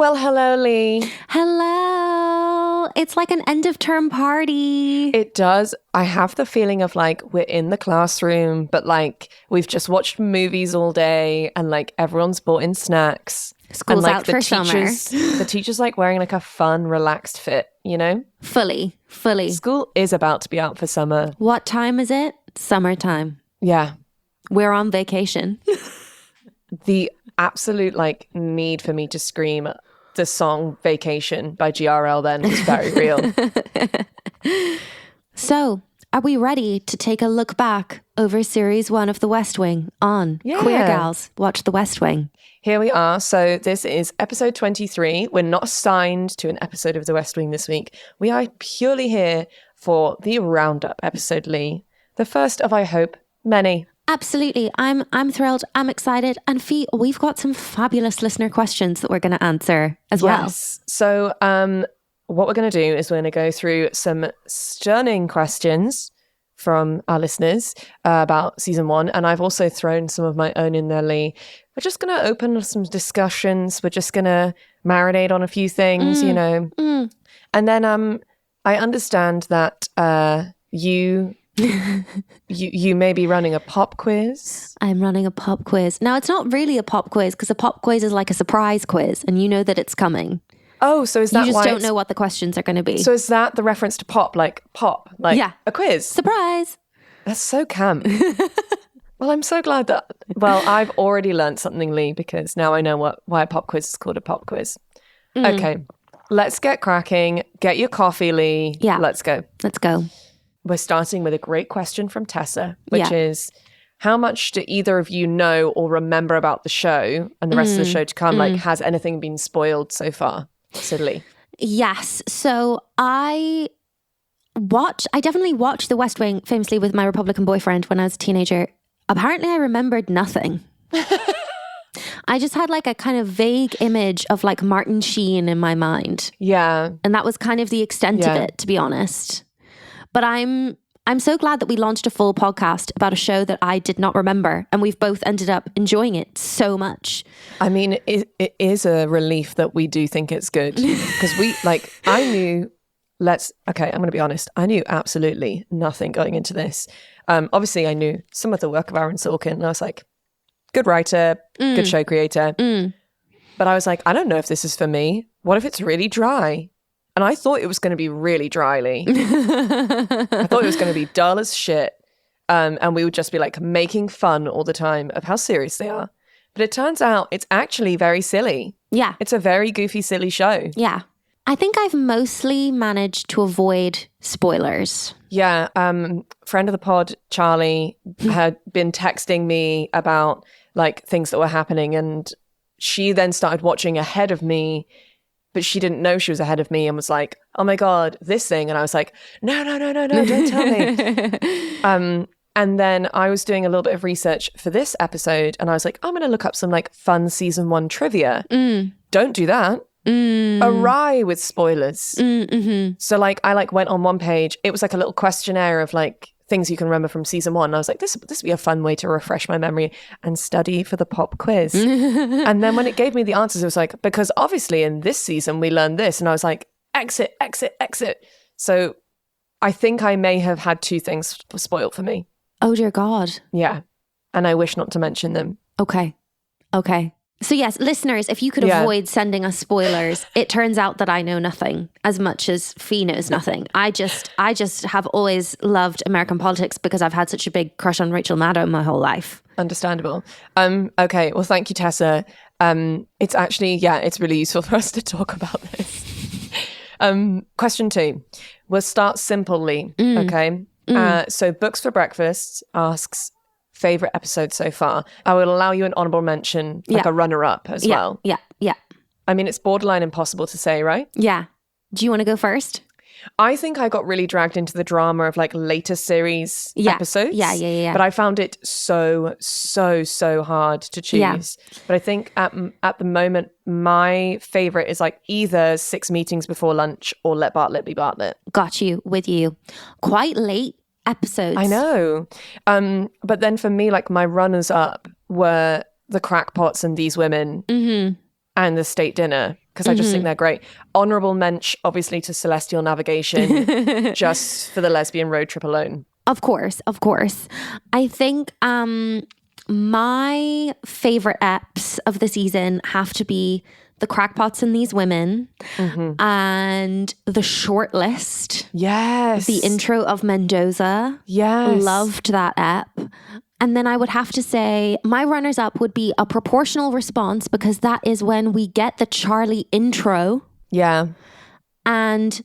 Well, hello, Lee. Hello. It's like an end of term party. It does. I have the feeling of like we're in the classroom, but like we've just watched movies all day and like everyone's bought in snacks. School's and, like, out for summer. The teacher's like wearing like a fun, relaxed fit, you know? Fully. School is about to be out for summer. What time is it? Summertime. Yeah. We're on vacation. The absolute like need for me to scream the song Vacation by GRL then was very real. So, are we ready to take a look back over series 1 of The West Wing on Queer Gals Watch The West Wing? Here we are. So this is episode 23. We're not assigned to an episode of The West Wing this week. We are purely here for the roundup episode, Lee. The first of, I hope, many. Absolutely. I'm thrilled. I'm excited. And Fi, we've got some fabulous listener questions that we're going to answer as well. Yes. So what we're going to do is we're going to go through some stunning questions from our listeners about season 1. And I've also thrown some of my own in there, Lee. We're just going to open some discussions. We're just going to marinate on a few things, you know. And then I understand that you may be running a pop quiz. I'm running a pop quiz. Now, it's not really a pop quiz because a pop quiz is like a surprise quiz and you know that it's coming. Oh, so is that you why just don't know what the questions are going to be. So is that the reference to pop, like a quiz? Surprise. That's so camp. Well, I'm so glad that, I've already learned something, Lee, because now I know why a pop quiz is called a pop quiz. Okay, let's get cracking. Get your coffee, Lee. Yeah. Let's go. We're starting with a great question from Tessa, which is, how much do either of you know or remember about the show and the rest of the show to come? Like, has anything been spoiled so far? So, Lee. Yes. So I definitely watched The West Wing famously with my Republican boyfriend when I was a teenager. Apparently I remembered nothing. I just had like a kind of vague image of like Martin Sheen in my mind. Yeah. And that was kind of the extent of it, to be honest. But I'm so glad that we launched a full podcast about a show that I did not remember. And we've both ended up enjoying it so much. I mean, it is a relief that we do think it's good. Because I'm going to be honest. I knew absolutely nothing going into this. Obviously, I knew some of the work of Aaron Sorkin. And I was like, good writer, good show creator. But I was like, I don't know if this is for me. What if it's really dry? And I thought it was going to be really dryly. I thought it was going to be dull as shit. And we would just be like making fun all the time of how serious they are. But it turns out it's actually very silly. Yeah. It's a very goofy, silly show. Yeah. I think I've mostly managed to avoid spoilers. Yeah. Friend of the pod, Charlie, had been texting me about like things that were happening. And she then started watching ahead of me. But she didn't know she was ahead of me and was like, oh my God, this thing. And I was like, no, don't tell me. And then I was doing a little bit of research for this episode and I was like, I'm going to look up some like fun season 1 trivia. Don't do that. Awry with spoilers. So like I like went on one page. It was like a little questionnaire of like things you can remember from season 1. And I was like, this would be a fun way to refresh my memory and study for the pop quiz. And then when it gave me the answers, it was like, because obviously in this season we learned this. And I was like, exit. So I think I may have had 2 things spoiled for me. Oh dear God. Yeah. And I wish not to mention them. Okay. So yes, listeners, if you could avoid sending us spoilers, it turns out that I know nothing as much as Fi knows nothing. I just have always loved American politics because I've had such a big crush on Rachel Maddow my whole life. Understandable. Okay. Well, thank you, Tessa. It's actually, it's really useful for us to talk about this. Question 2. We'll start simply. Okay. So Books for Breakfast asks, favorite episode so far. I will allow you an honourable mention, like a runner-up as well. Yeah. I mean, it's borderline impossible to say, right? Yeah. Do you want to go first? I think I got really dragged into the drama of like later series episodes. Yeah. But I found it so hard to choose. Yeah. But I think at the moment, my favourite is like either 6 Meetings Before Lunch or Let Bartlett Be Bartlett. Got you, with you. Quite late episodes. I know. But then for me, like my runners up were The Crackpots and These Women. and the state dinner, because I just think they're great. Honourable mensch, obviously, to Celestial Navigation, just for the lesbian road trip alone. Of course. I think my favourite eps of the season have to be the crackpots and these women and the short list. Yes. The intro of Mendoza. Yes. Loved that ep. And then I would have to say my runners up would be a proportional response, because that is when we get the Charlie intro. Yeah. And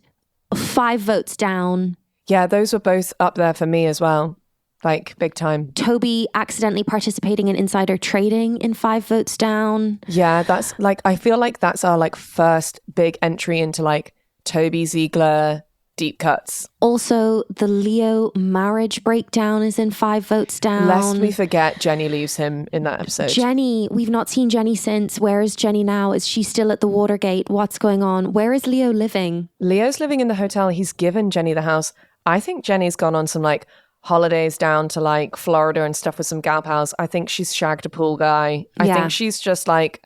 5 votes down. Yeah, those were both up there for me as well. Like, big time. Toby accidentally participating in insider trading in 5 votes down. Yeah, that's like, I feel like that's our like first big entry into like Toby Ziegler deep cuts. Also, the Leo marriage breakdown is in 5 votes down. Lest we forget, Jenny leaves him in that episode. Jenny, we've not seen Jenny since. Where is Jenny now? Is she still at the Watergate? What's going on? Where is Leo living? Leo's living in the hotel. He's given Jenny the house. I think Jenny's gone on some like holidays down to like Florida and stuff with some gal pals. I think she's shagged a pool guy. I think she's just like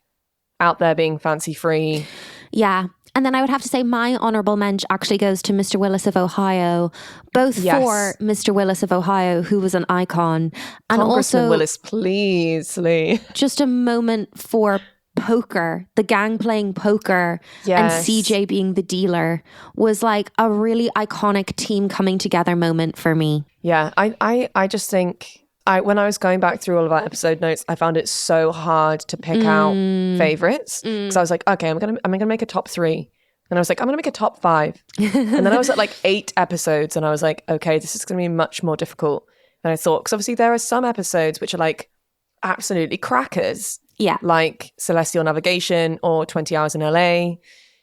out there being fancy free. Yeah. And then I would have to say my honourable mensch actually goes to Mr. Willis of Ohio, both for Mr. Willis of Ohio, who was an icon, and Congressman also Willis, please, Lee. Just a moment for poker, the gang playing poker, and CJ being the dealer was like a really iconic team coming together moment for me. Yeah, I just think when I was going back through all of our episode notes, I found it so hard to pick out favorites, because I was like, okay, I'm gonna make a top 3, and I was like, I'm gonna make a top 5, and then I was at like 8 episodes, and I was like, okay, this is gonna be much more difficult than I thought, because obviously there are some episodes which are like absolutely crackers. Yeah. Like Celestial Navigation or 20 Hours in LA.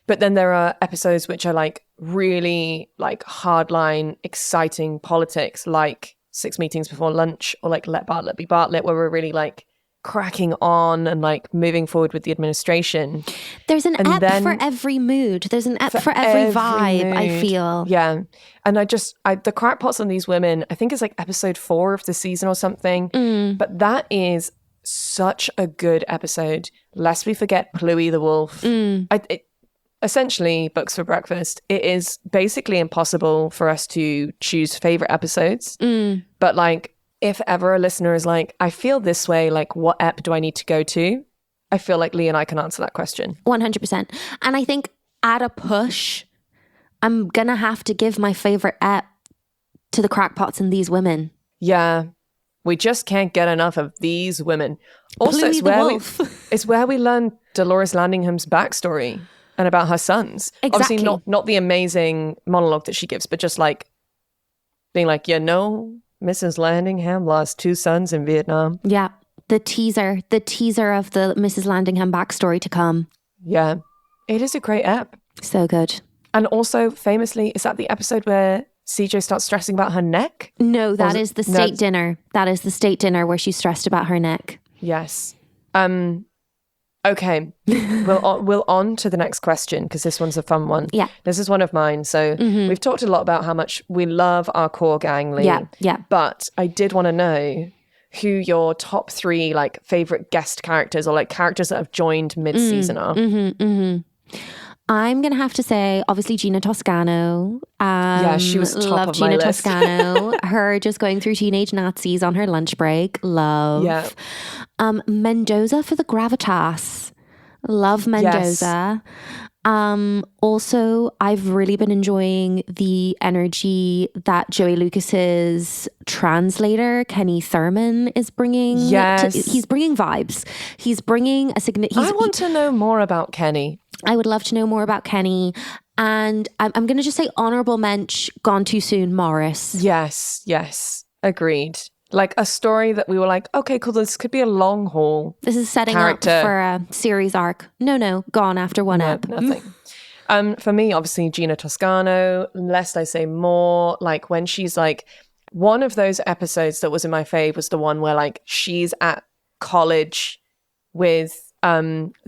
But then there are episodes which are like really like hardline, exciting politics, like 6 Meetings Before Lunch, or like Let Bartlett Be Bartlett, where we're really like cracking on and like moving forward with the administration. There's an ep for every mood. There's an ep for every vibe, mood. I feel. Yeah. And the crackpots on these women, I think it's like episode 4 of the season or something. But that is such a good episode. Lest we forget Pluie the Wolf. Essentially, Books for Breakfast. It is basically impossible for us to choose favorite episodes. But like, if ever a listener is like, I feel this way, like what ep do I need to go to? I feel like Lee and I can answer that question. 100%. And I think at a push, I'm gonna have to give my favorite ep to the crackpots and these women. Yeah. We just can't get enough of these women. Also, it's where we learn Dolores Landingham's backstory and about her sons. Exactly. Obviously not the amazing monologue that she gives, but just like being like, Mrs. Landingham lost 2 sons in Vietnam. Yeah. The teaser of the Mrs. Landingham backstory to come. Yeah. It is a great ep. So good. And also, famously, is that the episode where CJ starts stressing about her neck? No, that is the state dinner. That is the state dinner where she's stressed about her neck. Yes. Okay. We'll on to the next question, because this one's a fun one. Yeah. This is one of mine. So we've talked a lot about how much we love our core gang, Lee. Yeah. But I did want to know who your top 3 like favorite guest characters, or like characters that have joined mid-season are. I'm going to have to say, obviously, Gina Toscano. She was top of my Gina list. Toscano. Her just going through teenage Nazis on her lunch break. Love. Yeah. Mendoza for the gravitas. Love Mendoza. Also, I've really been enjoying the energy that Joey Lucas's translator, Kenny Thurman, is bringing. Yes. He's bringing vibes. He's bringing a significant... I want to know more about Kenny. I would love to know more about Kenny. And I'm going to just say honourable mensch, gone too soon, Morris. Yes. Agreed. Like a story that we were like, okay, cool, this could be a long haul. This is setting character. Up for a series arc. No, gone after one ep. Nothing. For me, obviously, Gina Toscano, lest I say more, like when she's like, one of those episodes that was in my fave was the one where like she's at college with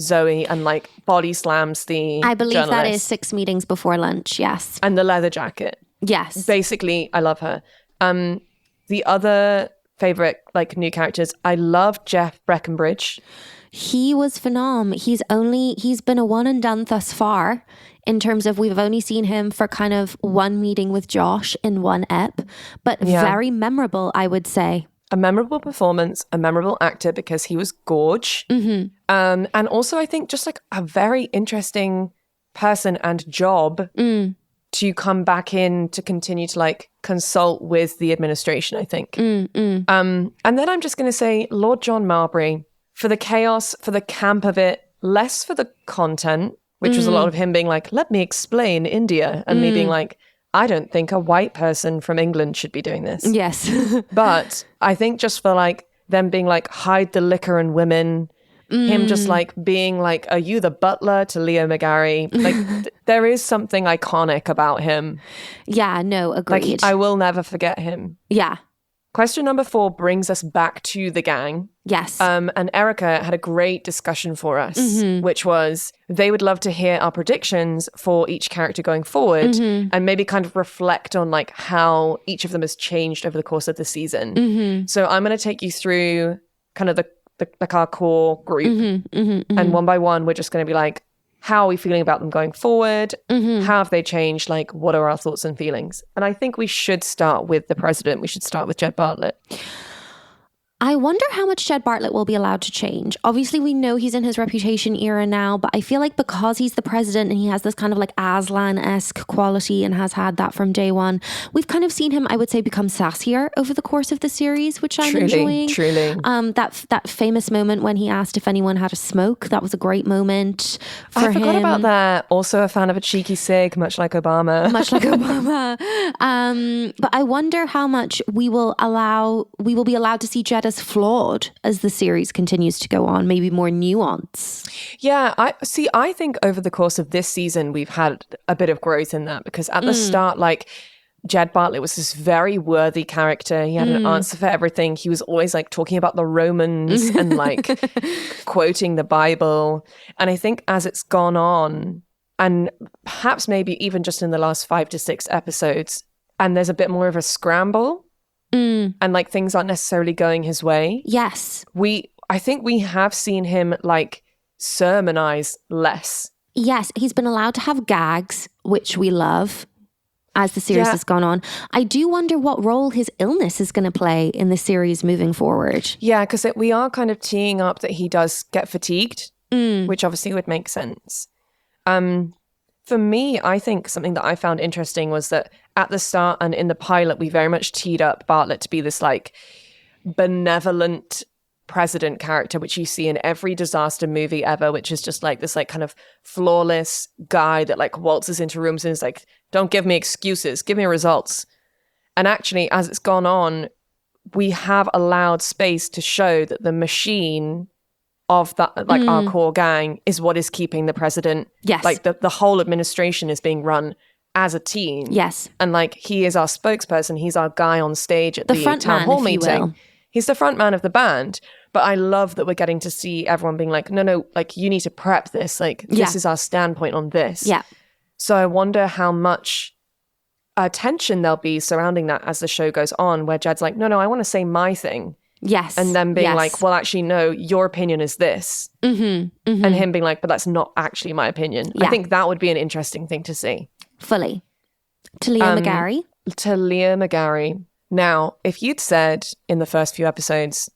Zoe and like body slams the I believe journalist. that is 6 Meetings Before Lunch, yes. And the leather jacket. Yes. Basically, I love her. The other favorite like new characters, I love Jeff Breckenbridge. He was phenom. He's been a one and done thus far, in terms of we've only seen him for kind of one meeting with Josh in one ep, but very memorable, I would say. A memorable performance, a memorable actor because he was gorge. And also I think just like a very interesting person and job to come back in to continue to like consult with the administration, I think. And then I'm just going to say Lord John Marbury, for the chaos, for the camp of it, less for the content, which was a lot of him being like, let me explain India, and me being like, I don't think a white person from England should be doing this. Yes. But I think just for like them being like, hide the liquor and women, him just like being like, are you the butler to Leo McGarry? Like there is something iconic about him. Yeah, no, agreed. Like I will never forget him. Yeah. Question number 4 brings us back to the gang. Yes. And Erica had a great discussion for us, which was they would love to hear our predictions for each character going forward and maybe kind of reflect on like how each of them has changed over the course of the season. So I'm going to take you through kind of like our core group. And one by one, we're just going to be like, how are we feeling about them going forward? How have they changed? Like, what are our thoughts and feelings? And I think we should start with the president. We should start with Jed Bartlett. I wonder how much Jed Bartlett will be allowed to change. Obviously, we know he's in his reputation era now, but I feel like because he's the president and he has this kind of like Aslan-esque quality and has had that from day one, we've kind of seen him, I would say, become sassier over the course of the series, which I'm enjoying. Truly. That famous moment when he asked if anyone had a smoke, that was a great moment for him. I forgot about that. Also a fan of a cheeky cig, much like Obama. But I wonder how much we will be allowed to see Jed as flawed as the series continues to go on, maybe more nuance. Yeah, I think over the course of this season, we've had a bit of growth in that because at the start, like Jed Bartlett was this very worthy character. He had an answer for everything. He was always like talking about the Romans and like quoting the Bible. And I think as it's gone on, and perhaps maybe even just in the last 5 to 6 episodes, and there's a bit more of a scramble, and like things aren't necessarily going his way. Yes. I think we have seen him like sermonize less. Yes, he's been allowed to have gags, which we love as the series has gone on. I do wonder what role his illness is going to play in the series moving forward. Yeah, because we are kind of teeing up that he does get fatigued, which obviously would make sense. For me, I think something that I found interesting was that at the start and in the pilot, we very much teed up Bartlett to be this like benevolent president character, which you see in every disaster movie ever, which is just like this like kind of flawless guy that like waltzes into rooms and is like, don't give me excuses, give me results. And actually, as it's gone on, we have allowed space to show that the machine of that, like our core gang, is what is keeping the president. Yes. Like the whole administration is being run as a team. Yes. And like he is our spokesperson. He's our guy on stage at the front town man, hall if you meeting. will. He's the front man of the band. But I love that we're getting to see everyone being like, no, like you need to prep this. Like this is our standpoint on this. Yeah. So I wonder how much attention there'll be surrounding that as the show goes on, where Jed's like, no, I want to say my thing. Yes. And then being like, well, actually, no, your opinion is this. And him being like, but that's not actually my opinion. Yeah. I think that would be an interesting thing to see. Fully. To Leo McGarry. To Leo McGarry. Now, if you'd said in the first few episodes,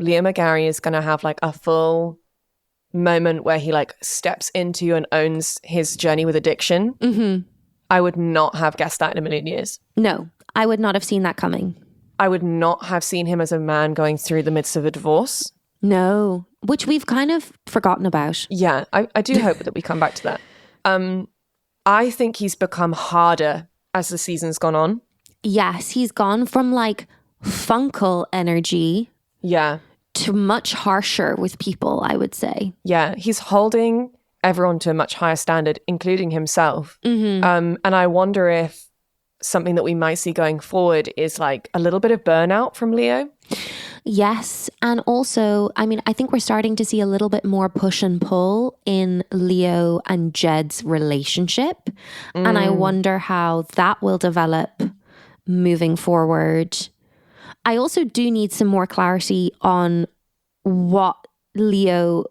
Leo McGarry is going to have like a full moment where he like steps into and owns his journey with addiction, I would not have guessed that in a million years. No, I would not have seen that coming. I would not have seen him as a man going through the midst of a divorce. No, which we've kind of forgotten about. Yeah, I do hope that we come back to that. I think he's become harder as the season's gone on. Yes, he's gone from like funkle energy to much harsher with people, I would say. Yeah, he's holding everyone to a much higher standard, including himself. And I wonder if something that we might see going forward is like a little bit of burnout from Leo. Yes. And also, I mean, I think we're starting to see a little bit more push and pull in Leo and Jed's relationship. And I wonder how that will develop moving forward. I also do need some more clarity on what Leo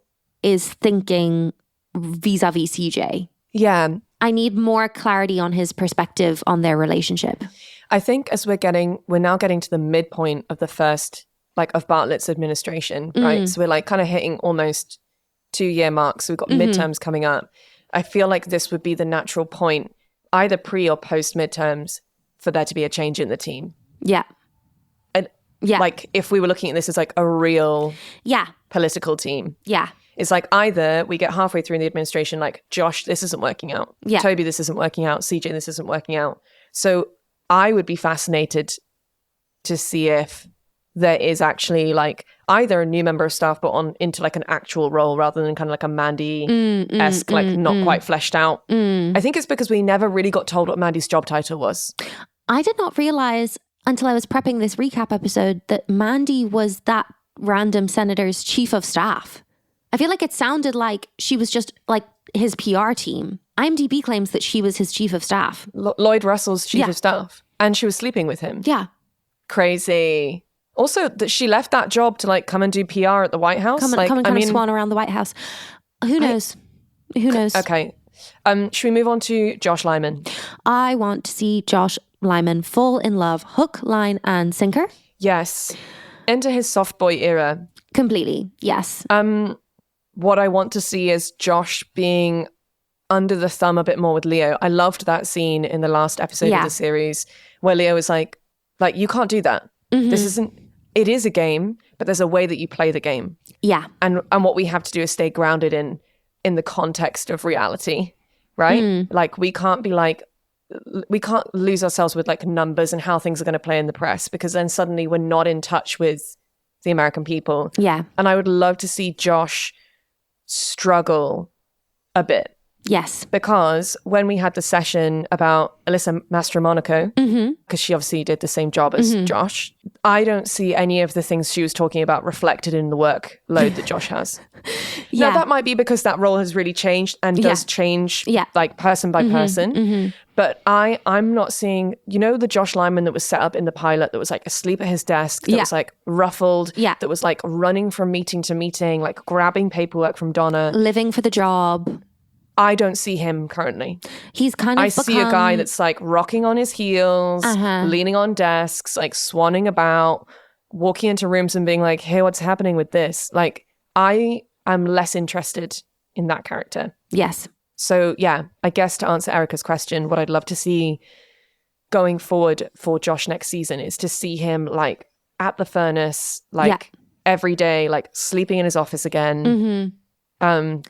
is thinking vis-a-vis CJ. Yeah. I need more clarity on his perspective on their relationship. I think as we're now getting to the midpoint of the first, like, of Bartlett's administration, right? So we're like kind of hitting almost 2-year marks. So we've got midterms coming up. I feel like this would be the natural point, either pre or post midterms, for there to be a change in the team. Yeah. And like, if we were looking at this as like a real political team. Yeah. It's like either we get halfway through in the administration, like, Josh, this isn't working out. Yeah. Toby, this isn't working out. CJ, this isn't working out. So I would be fascinated to see if there is actually like either a new member of staff but on into like an actual role rather than kind of like a Mandy-esque, not quite fleshed out. I think it's because we never really got told what Mandy's job title was. I did not realize until I was prepping this recap episode that Mandy was that random senator's chief of staff. I feel like it sounded like she was just like his PR team. IMDb claims that she was his chief of staff. Lloyd Russell's chief of staff. And she was sleeping with him. Yeah. Crazy. Also, that she left that job to like come and do PR at the White House. Come and kind of swan around the White House. Who knows? Who knows? Okay. Should we move on to Josh Lyman? I want to see Josh Lyman fall in love, hook, line, and sinker. Yes. Enter his soft boy era. Completely. Yes. What I want to see is Josh being under the thumb a bit more with Leo. I loved that scene in the last episode of the series where Leo was like, you can't do that. It is a game, but there's a way that you play the game. Yeah. And what we have to do is stay grounded in the context of reality, right? Like we can't lose ourselves with like numbers and how things are going to play in the press, because then suddenly we're not in touch with the American people. Yeah. And I would love to see Josh struggle a bit. Yes. Because when we had the session about Alyssa Mastromonaco, because she obviously did the same job as Josh, I don't see any of the things she was talking about reflected in the workload that Josh has. Now, that might be because that role has really changed and does change like person by person. But I'm not seeing, the Josh Lyman that was set up in the pilot that was like asleep at his desk, that was like ruffled, that was like running from meeting to meeting, like grabbing paperwork from Donna. Living for the job. I don't see him currently. He's kind of I see a guy that's like rocking on his heels, leaning on desks, like swanning about, walking into rooms and being like, hey, what's happening with this? Like, I am less interested in that character. Yes. So yeah, I guess to answer Erica's question, what I'd love to see going forward for Josh next season is to see him like at the furnace, like every day, like sleeping in his office again.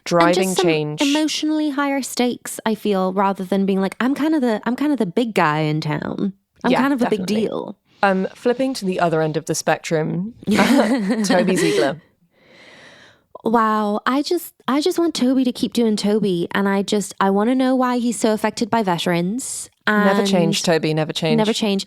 Driving change, emotionally higher stakes, I feel, rather than being like, I'm kind of the big guy in town. I'm kind of a big deal. Flipping to the other end of the spectrum, Toby Ziegler. Wow, I just want Toby to keep doing Toby, and I want to know why he's so affected by veterans. Never change, Toby. Never change. Never change.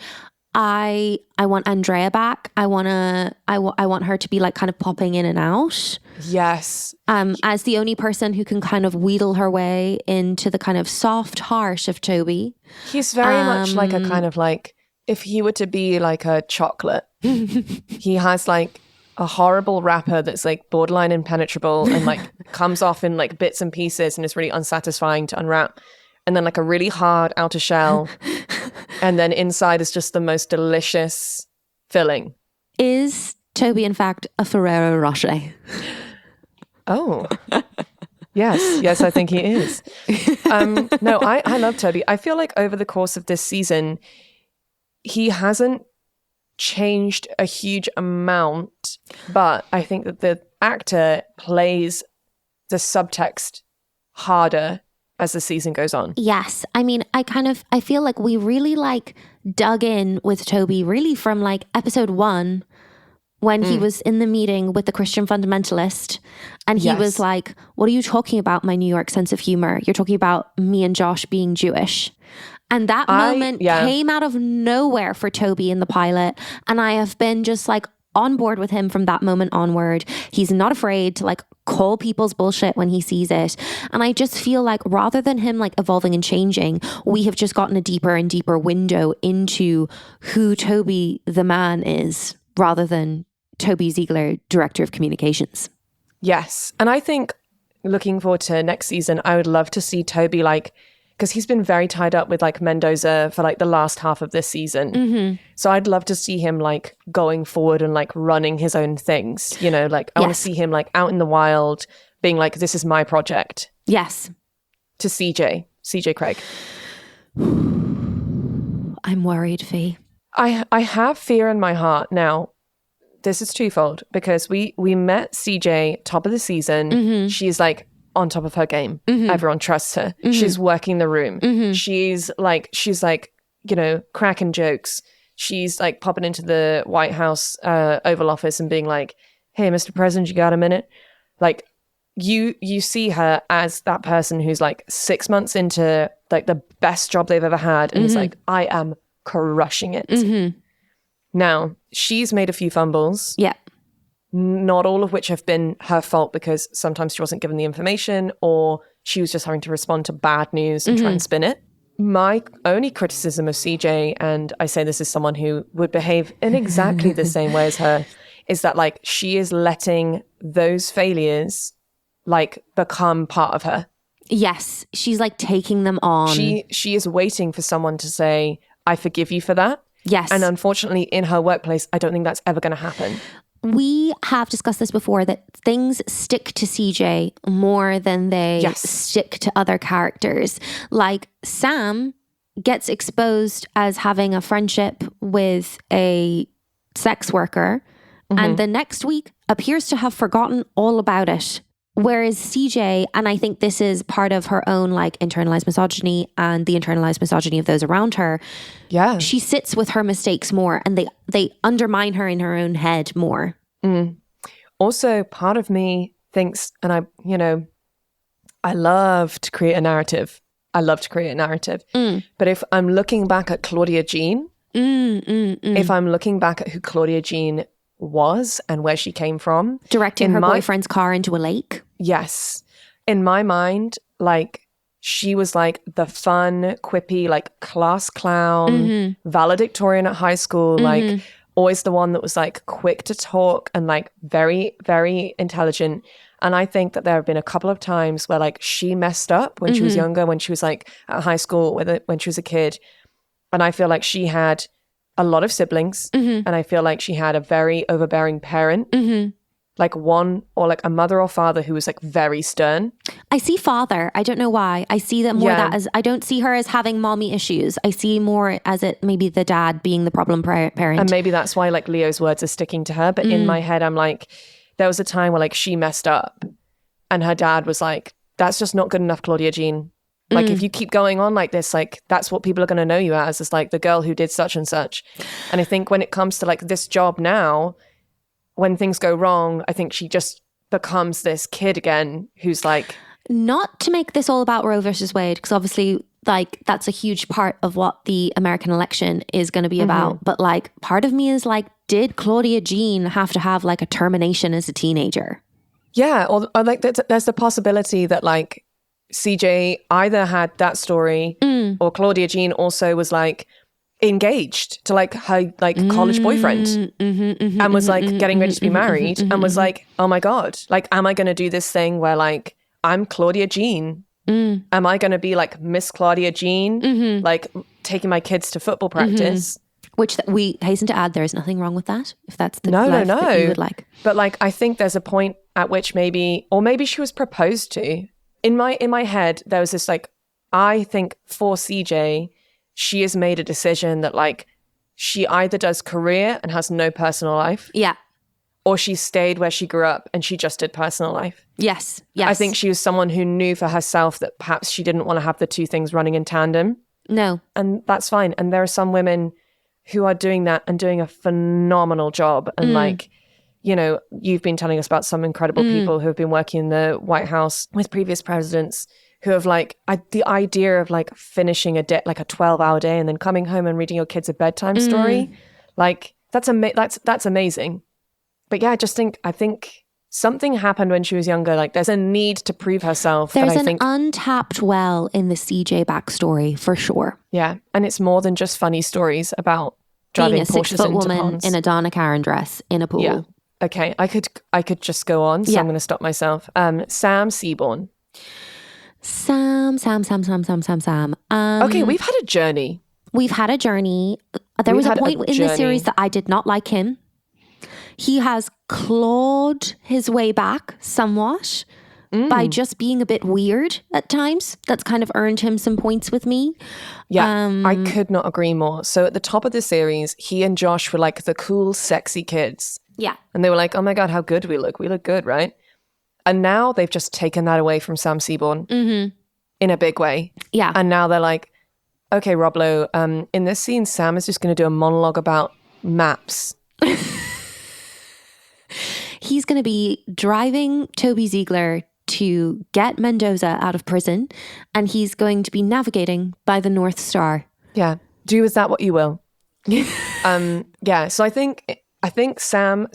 I want Andrea back. I want her to be like kind of popping in and out. Yes. As the only person who can kind of wheedle her way into the kind of soft heart of Toby. He's very much like a kind of like, if he were to be like a chocolate, he has like a horrible wrapper that's like borderline impenetrable and like comes off in like bits and pieces and is really unsatisfying to unwrap. And then like a really hard outer shell. And then inside is just the most delicious filling. Is Toby, in fact, a Ferrero Rocher? Oh, yes, I think he is. No, I love Toby. I feel like over the course of this season, he hasn't changed a huge amount, but I think that the actor plays the subtext harder as the season goes on. Yes. I mean, I feel like we really like dug in with Toby really from like episode 1 when he was in the meeting with the Christian fundamentalist and he was like, what are you talking about, my New York sense of humor? You're talking about me and Josh being Jewish. And that moment came out of nowhere for Toby in the pilot. And I have been just like on board with him from that moment onward. He's not afraid to like call people's bullshit when he sees it. And I just feel like rather than him like evolving and changing, we have just gotten a deeper and deeper window into who Toby the man is rather than Toby Ziegler, director of communications. Yes. And I think looking forward to next season. I would love to see Toby, like, because he's been very tied up with like Mendoza for like the last half of this season. So I'd love to see him like going forward and like running his own things, you know, like I want to see him like out in the wild being like, this is my project. Yes. To CJ Craig. I'm worried, Fi. I have fear in my heart. Now, this is twofold because we met CJ top of the season. She's like on top of her game. Everyone trusts her. She's working the room. She's like, you know, cracking jokes. She's like popping into the White House Oval Office and being like, hey, Mr. President, you got a minute? Like, you see her as that person who's like 6 months into like the best job they've ever had. And is like, I am crushing it. Now, she's made a few fumbles. Yeah. Not all of which have been her fault because sometimes she wasn't given the information or she was just having to respond to bad news and try and spin it. My only criticism of CJ, and I say this as someone who would behave in exactly the same way as her, is that like she is letting those failures like become part of her. Yes, she's like taking them on. She is waiting for someone to say, I forgive you for that. Yes. And unfortunately, in her workplace, I don't think that's ever going to happen. We have discussed this before, that things stick to CJ more than they stick to other characters. Like Sam gets exposed as having a friendship with a sex worker and the next week appears to have forgotten all about it. Whereas CJ, and I think this is part of her own like internalized misogyny and the internalized misogyny of those around her. Yeah. She sits with her mistakes more and they undermine her in her own head more. Also, part of me thinks, and I love to create a narrative. But if I'm looking back at Claudia Jean, if I'm looking back at who Claudia Jean was and where she came from. Directing her boyfriend's car into a lake. Yes. In my mind, like she was like the fun, quippy, like class clown, valedictorian at high school, like always the one that was like quick to talk and like very, very intelligent. And I think that there have been a couple of times where like she messed up when she was younger, when she was like at high school, when she was a kid. And I feel like she had a lot of siblings and I feel like she had a very overbearing parent, like one or like a mother or father who was like very stern. I see father. I don't know why. I see that more that as, I don't see her as having mommy issues. I see more as it maybe the dad being the problem parent. And maybe that's why like Leo's words are sticking to her. But in my head, I'm like, there was a time where like she messed up and her dad was like, that's just not good enough, Claudia Jean. Like if you keep going on like this, like that's what people are going to know you as, is like the girl who did such and such. And I think when it comes to like this job now, when things go wrong, I think she just becomes this kid again who's like... Not to make this all about Roe versus Wade, because obviously like that's a huge part of what the American election is going to be about. But like part of me is like, did Claudia Jean have to have like a termination as a teenager? Yeah, or like there's the possibility that like CJ either had that story or Claudia Jean also was like engaged to like her like college boyfriend and was like getting ready to be married and was like, oh my God, like, am I going to do this thing where like, I'm Claudia Jean? Am I going to be like Miss Claudia Jean, like taking my kids to football practice? Which we hasten to add, there is nothing wrong with that. If that's the life that you would like. But like, I think there's a point at which maybe she was proposed to. In my head, there was this like, I think for CJ, she has made a decision that like, she either does career and has no personal life. Yeah. Or she stayed where she grew up and she just did personal life. Yes. I think she was someone who knew for herself that perhaps she didn't want to have the two things running in tandem. No. And that's fine. And there are some women who are doing that and doing a phenomenal job. And like, you know, you've been telling us about some incredible people who have been working in the White House with previous presidents who have like, the idea of like finishing a day, like a 12-hour day and then coming home and reading your kids a bedtime story. Like that's amazing. But yeah, I think something happened when she was younger. Like there's a need to prove herself. There's an untapped well in the CJ backstory for sure. Yeah. And it's more than just funny stories about driving being a Porsches 6-foot into woman ponds. in a Donna Karan dress in a pool. Yeah. Okay, I could just go on, so I'm going to stop myself. Sam Seaborn. Sam. Okay, we've had a journey. We've had a journey. There was a point in the series that I did not like him. He has clawed his way back somewhat by just being a bit weird at times. That's kind of earned him some points with me. Yeah, I could not agree more. So at the top of the series, he and Josh were like the cool, sexy kids. Yeah. And they were like, oh my God, how good we look. We look good, right? And now they've just taken that away from Sam Seaborn in a big way. Yeah. And now they're like, okay, Rob Lowe, in this scene, Sam is just going to do a monologue about maps. He's going to be driving Toby Ziegler to get Mendoza out of prison, and he's going to be navigating by the North Star. Yeah. Do with that what you will. Yeah. So I think Sam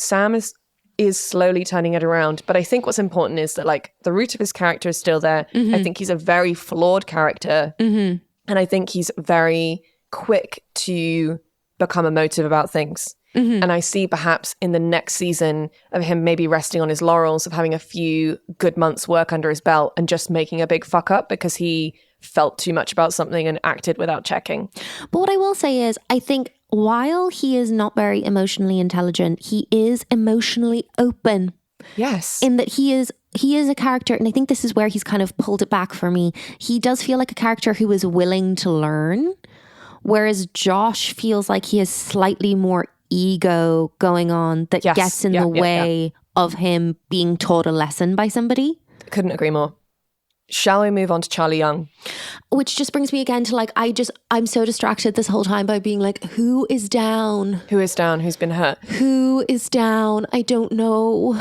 is slowly turning it around. But I think what's important is that like the root of his character is still there. I think he's a very flawed character. And I think he's very quick to become emotive about things. And I see perhaps in the next season of him maybe resting on his laurels of having a few good months work under his belt and just making a big fuck up because he felt too much about something and acted without checking. But what I will say is, I think while he is not very emotionally intelligent, he is emotionally open. Yes. In that he is a character, and I think this is where he's kind of pulled it back for me. He does feel like a character who is willing to learn, whereas Josh feels like he has slightly more ego going on that gets in the way of him being taught a lesson by somebody. Couldn't agree more. Shall we move on to Charlie Young? Which just brings me again to like, I'm so distracted this whole time by being like, who is down? Who is down? Who's been hurt? Who is down? I don't know.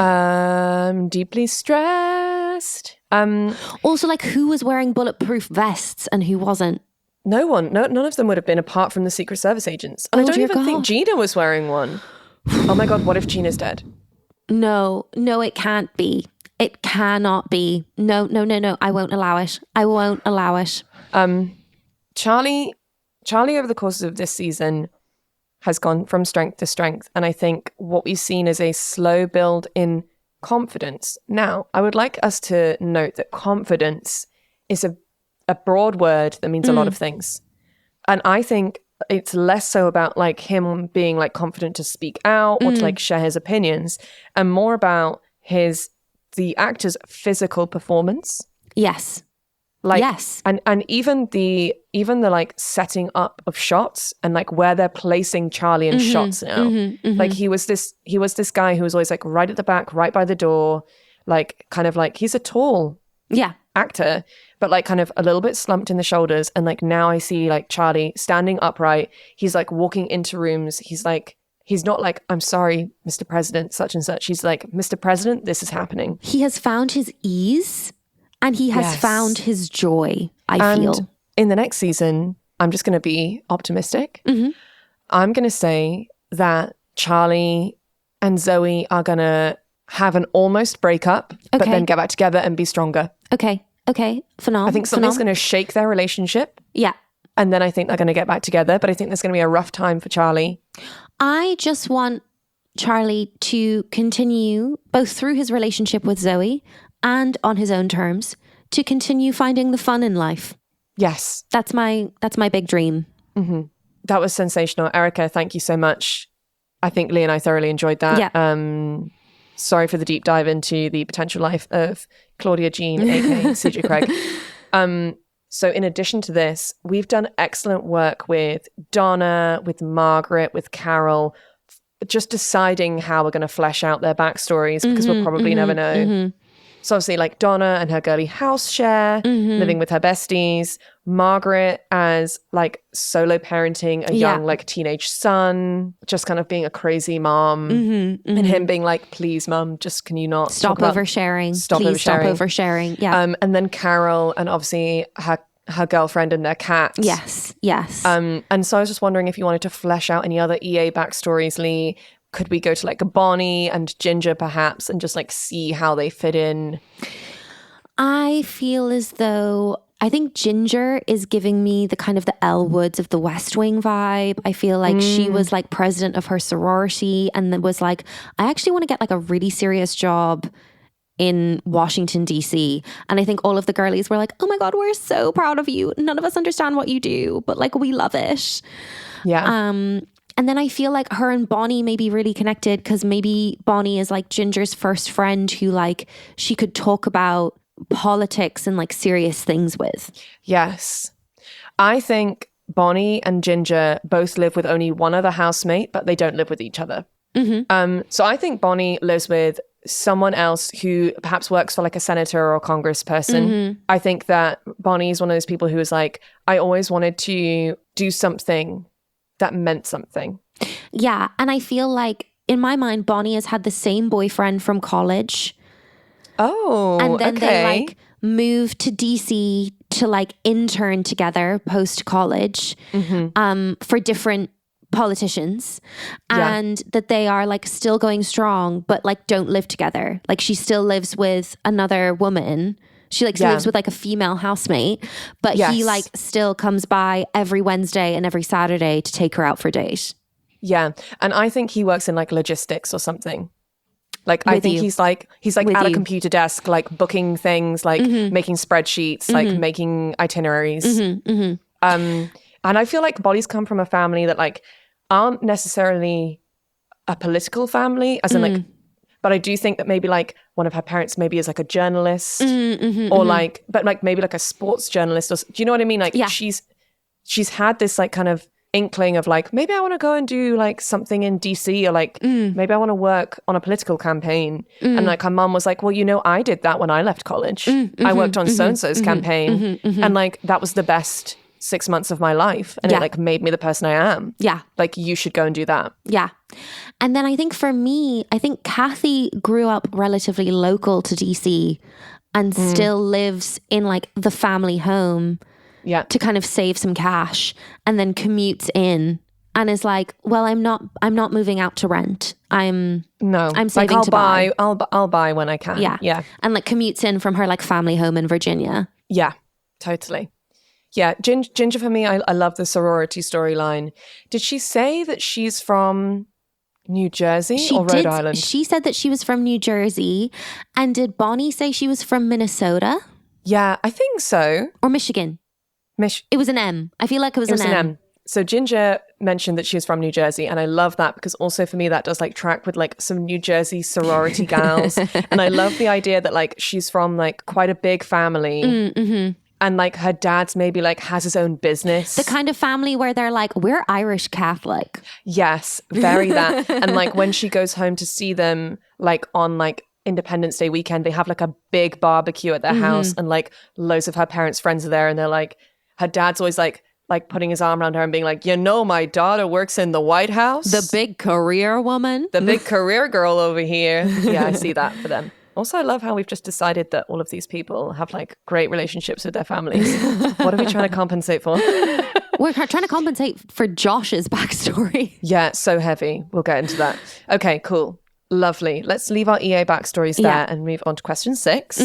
Deeply stressed. Also, like, who was wearing bulletproof vests and who wasn't? No one. None of them would have been apart from the Secret Service agents. And I don't even think Gina was wearing one. Oh my God, what if Gina's dead? No, it can't be. It cannot be. No. I won't allow it. Charlie over the course of this season has gone from strength to strength. And I think what we've seen is a slow build in confidence. Now, I would like us to note that confidence is a broad word that means a lot of things. And I think it's less so about like him being like confident to speak out or to like share his opinions, and more about the actor's physical performance. Yes. Like, yes. And even the like setting up of shots and like where they're placing Charlie in shots now. Like he was this guy who was always like right at the back, right by the door, like kind of like he's a tall actor, but like kind of a little bit slumped in the shoulders. And like now I see like Charlie standing upright. He's like walking into rooms. He's not like, I'm sorry, Mr. President, such and such. He's like, Mr. President, this is happening. He has found his ease and he has found his joy, I feel. In the next season, I'm just going to be optimistic. I'm going to say that Charlie and Zoe are going to have an almost breakup, but then get back together and be stronger. Okay. Phenomenal. I think something's going to shake their relationship. Yeah. And then I think they're going to get back together. But I think there's going to be a rough time for Charlie. I just want Charlie to continue, both through his relationship with Zoe and on his own terms, to continue finding the fun in life. Yes. That's my big dream. That was sensational. Erica, thank you so much. I think Leigh and I thoroughly enjoyed that. Yeah. Sorry for the deep dive into the potential life of Claudia Jean, aka CJ Craig. So in addition to this, we've done excellent work with Donna, with Margaret, with Carol, just deciding how we're going to flesh out their backstories because we'll probably never know. So obviously like Donna and her girly house share, living with her besties, Margaret as like solo parenting a young like teenage son, just kind of being a crazy mom, and him being like, please mom, just can you not stop oversharing. Stop oversharing. Yeah. And then Carol and obviously her girlfriend and their cat. Yes. And so I was just wondering if you wanted to flesh out any other EA backstories, Leigh. Could we go to like Bonnie and Ginger perhaps and just like see how they fit in? I feel as though I think Ginger is giving me the kind of the Elle Woods of the West Wing vibe. I feel like she was like president of her sorority and then was like, I actually want to get like a really serious job in Washington, D.C. And I think all of the girlies were like, oh my God, we're so proud of you. None of us understand what you do, but like we love it. Yeah. And then I feel like her and Bonnie may be really connected because maybe Bonnie is like Ginger's first friend who like she could talk about politics and like serious things with. Yes. I think Bonnie and Ginger both live with only one other housemate, but they don't live with each other. So I think Bonnie lives with someone else who perhaps works for like a senator or congressperson. I think that Bonnie is one of those people who is like, I always wanted to do something that meant something. Yeah. And I feel like in my mind, Bonnie has had the same boyfriend from college. Oh, and then okay. they like moved to DC to like intern together post college for different politicians, and that they are like still going strong but like don't live together. Like she still lives with another woman. She like lives with like a female housemate, but he like still comes by every Wednesday and every Saturday to take her out for a date. Yeah. And I think he works in like logistics or something. Like I think he's like at a computer desk, like booking things, like making spreadsheets, like making itineraries. And I feel like Bonnie's come from a family that like aren't necessarily a political family, as in like, but I do think that maybe like one of her parents maybe is like a journalist or like, but like maybe like a sports journalist. Or, do you know what I mean? Like she's had this like kind of inkling of like, maybe I want to go and do like something in DC or like maybe I want to work on a political campaign. And like her mum was like, well, you know, I did that when I left college. I worked on so-and-so's campaign and like that was the best 6 months of my life and it like made me the person I am. Yeah. Like you should go and do that. Yeah. And then I think for me, I think Kathy grew up relatively local to DC and still lives in like the family home to kind of save some cash and then commutes in and is like, well, I'm not moving out to rent. I'm saving like to buy. I'll buy when I can. Yeah. Yeah. And like commutes in from her like family home in Virginia. Yeah, totally. Yeah, Ginger for me, I love the sorority storyline. Did she say that she's from New Jersey or Rhode Island? She said that she was from New Jersey. And did Bonnie say she was from Minnesota? Yeah, I think so. Or Michigan? It was an M. I feel like it was an M. So Ginger mentioned that she was from New Jersey, and I love that because also for me that does like track with like some New Jersey sorority gals. And I love the idea that like she's from like quite a big family. And like her dad's maybe like has his own business. The kind of family where they're like, we're Irish Catholic. Yes, very that. And like when she goes home to see them like on like Independence Day weekend, they have like a big barbecue at their house and like loads of her parents' friends are there and they're like, her dad's always like putting his arm around her and being like, you know, my daughter works in the White House. The big career woman. The big career girl over here. Yeah, I see that for them. Also, I love how we've just decided that all of these people have like great relationships with their families. What are we trying to compensate for? We're trying to compensate for Josh's backstory. Yeah, so heavy. We'll get into that. Okay, cool. Lovely. Let's leave our EA backstories there and move on to question 6.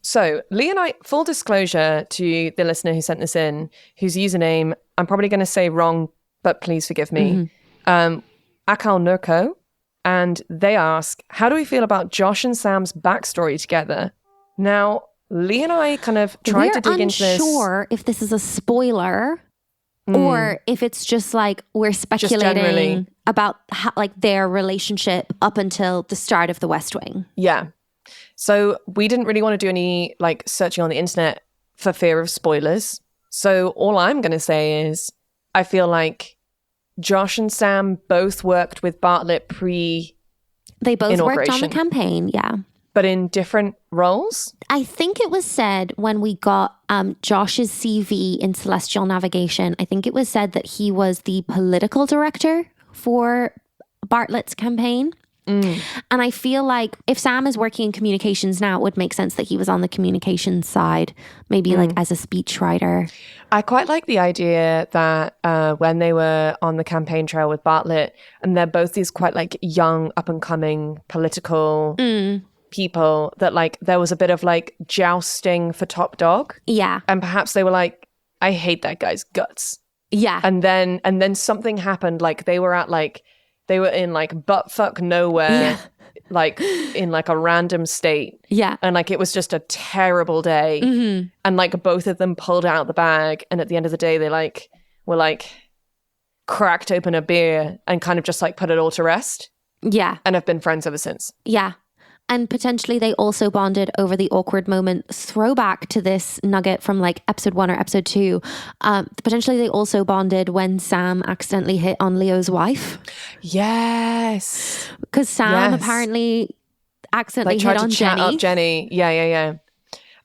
So Leigh and I, full disclosure to the listener who sent this in, whose username, I'm probably going to say wrong, but please forgive me. Akal Nurko. And they ask, how do we feel about Josh and Sam's backstory together? Now, Leigh and I kind of tried to dig into this. We're unsure if this is a spoiler or if it's just like we're speculating about how, like their relationship up until the start of the West Wing. Yeah. So we didn't really want to do any like searching on the internet for fear of spoilers. So all I'm going to say is I feel like Josh and Sam both worked with Bartlett They both worked on the campaign, yeah. But in different roles? I think it was said when we got Josh's CV in Celestial Navigation, I think it was said that he was the political director for Bartlett's campaign. And I feel like if Sam is working in communications now, it would make sense that he was on the communications side, maybe like as a speechwriter. I quite like the idea that when they were on the campaign trail with Bartlett, and they're both these quite like young, up and coming political people that like there was a bit of like jousting for top dog. Yeah. And perhaps they were like, I hate that guy's guts. Yeah. And then something happened. Like they were in like buttfuck nowhere, like in like a random state. Yeah. And like it was just a terrible day. Mm-hmm. And like both of them pulled out the bag. And at the end of the day, they like were like cracked open a beer and kind of just like put it all to rest. Yeah. And have been friends ever since. Yeah. And potentially they also bonded over the awkward moment. Throwback to this nugget from like episode 1 or episode 2. Potentially they also bonded when Sam accidentally hit on Leo's wife. Yes. Because Sam apparently accidentally hit on chat Jenny. Up Jenny. Yeah.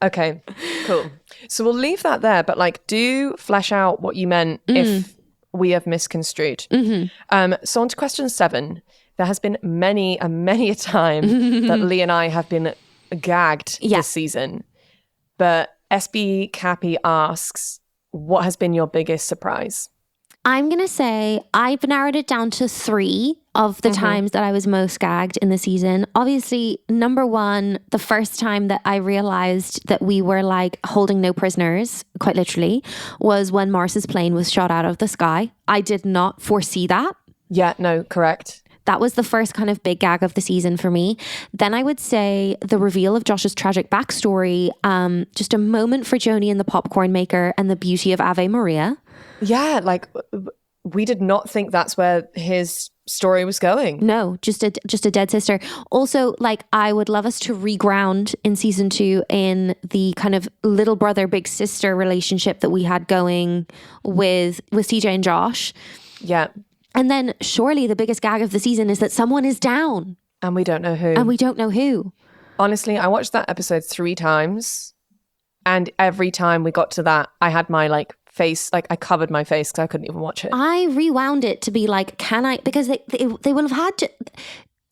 Okay, cool. So we'll leave that there, but like do flesh out what you meant if we have misconstrued. Mm-hmm. So on to question 7. There has been many a time that Leigh and I have been gagged this season. But SB Cappy asks, what has been your biggest surprise? I'm going to say I've narrowed it down to 3 of the times that I was most gagged in the season. Obviously, number 1, the first time that I realized that we were like holding no prisoners, quite literally, was when Morris's plane was shot out of the sky. I did not foresee that. Yeah, no, correct. That was the first kind of big gag of the season for me. Then I would say the reveal of Josh's tragic backstory, just a moment for Joni and the popcorn maker and the beauty of Ave Maria. Yeah, like we did not think that's where his story was going. No, just a dead sister. Also, like I would love us to reground in season 2 in the kind of little brother, big sister relationship that we had going with CJ and Josh. Yeah. And then surely the biggest gag of the season is that someone is down. And we don't know who. Honestly, I watched that episode 3 times. And every time we got to that, I had my like face, like I covered my face because I couldn't even watch it. I rewound it to be like, can I? Because they will have had to.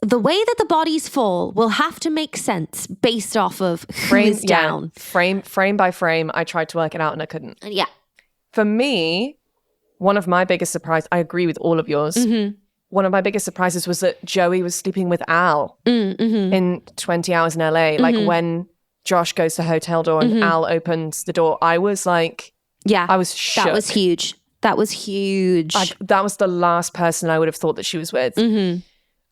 The way that the bodies fall will have to make sense based off of who is down. Frame by frame, I tried to work it out and I couldn't. Yeah. For me, one of my biggest surprises, I agree with all of yours. Mm-hmm. One of my biggest surprises was that Joey was sleeping with Al in 20 Hours in LA. Like when Josh goes to the hotel door and Al opens the door, I was like, I was shook. That was huge. That was the last person I would have thought that she was with. Mm-hmm.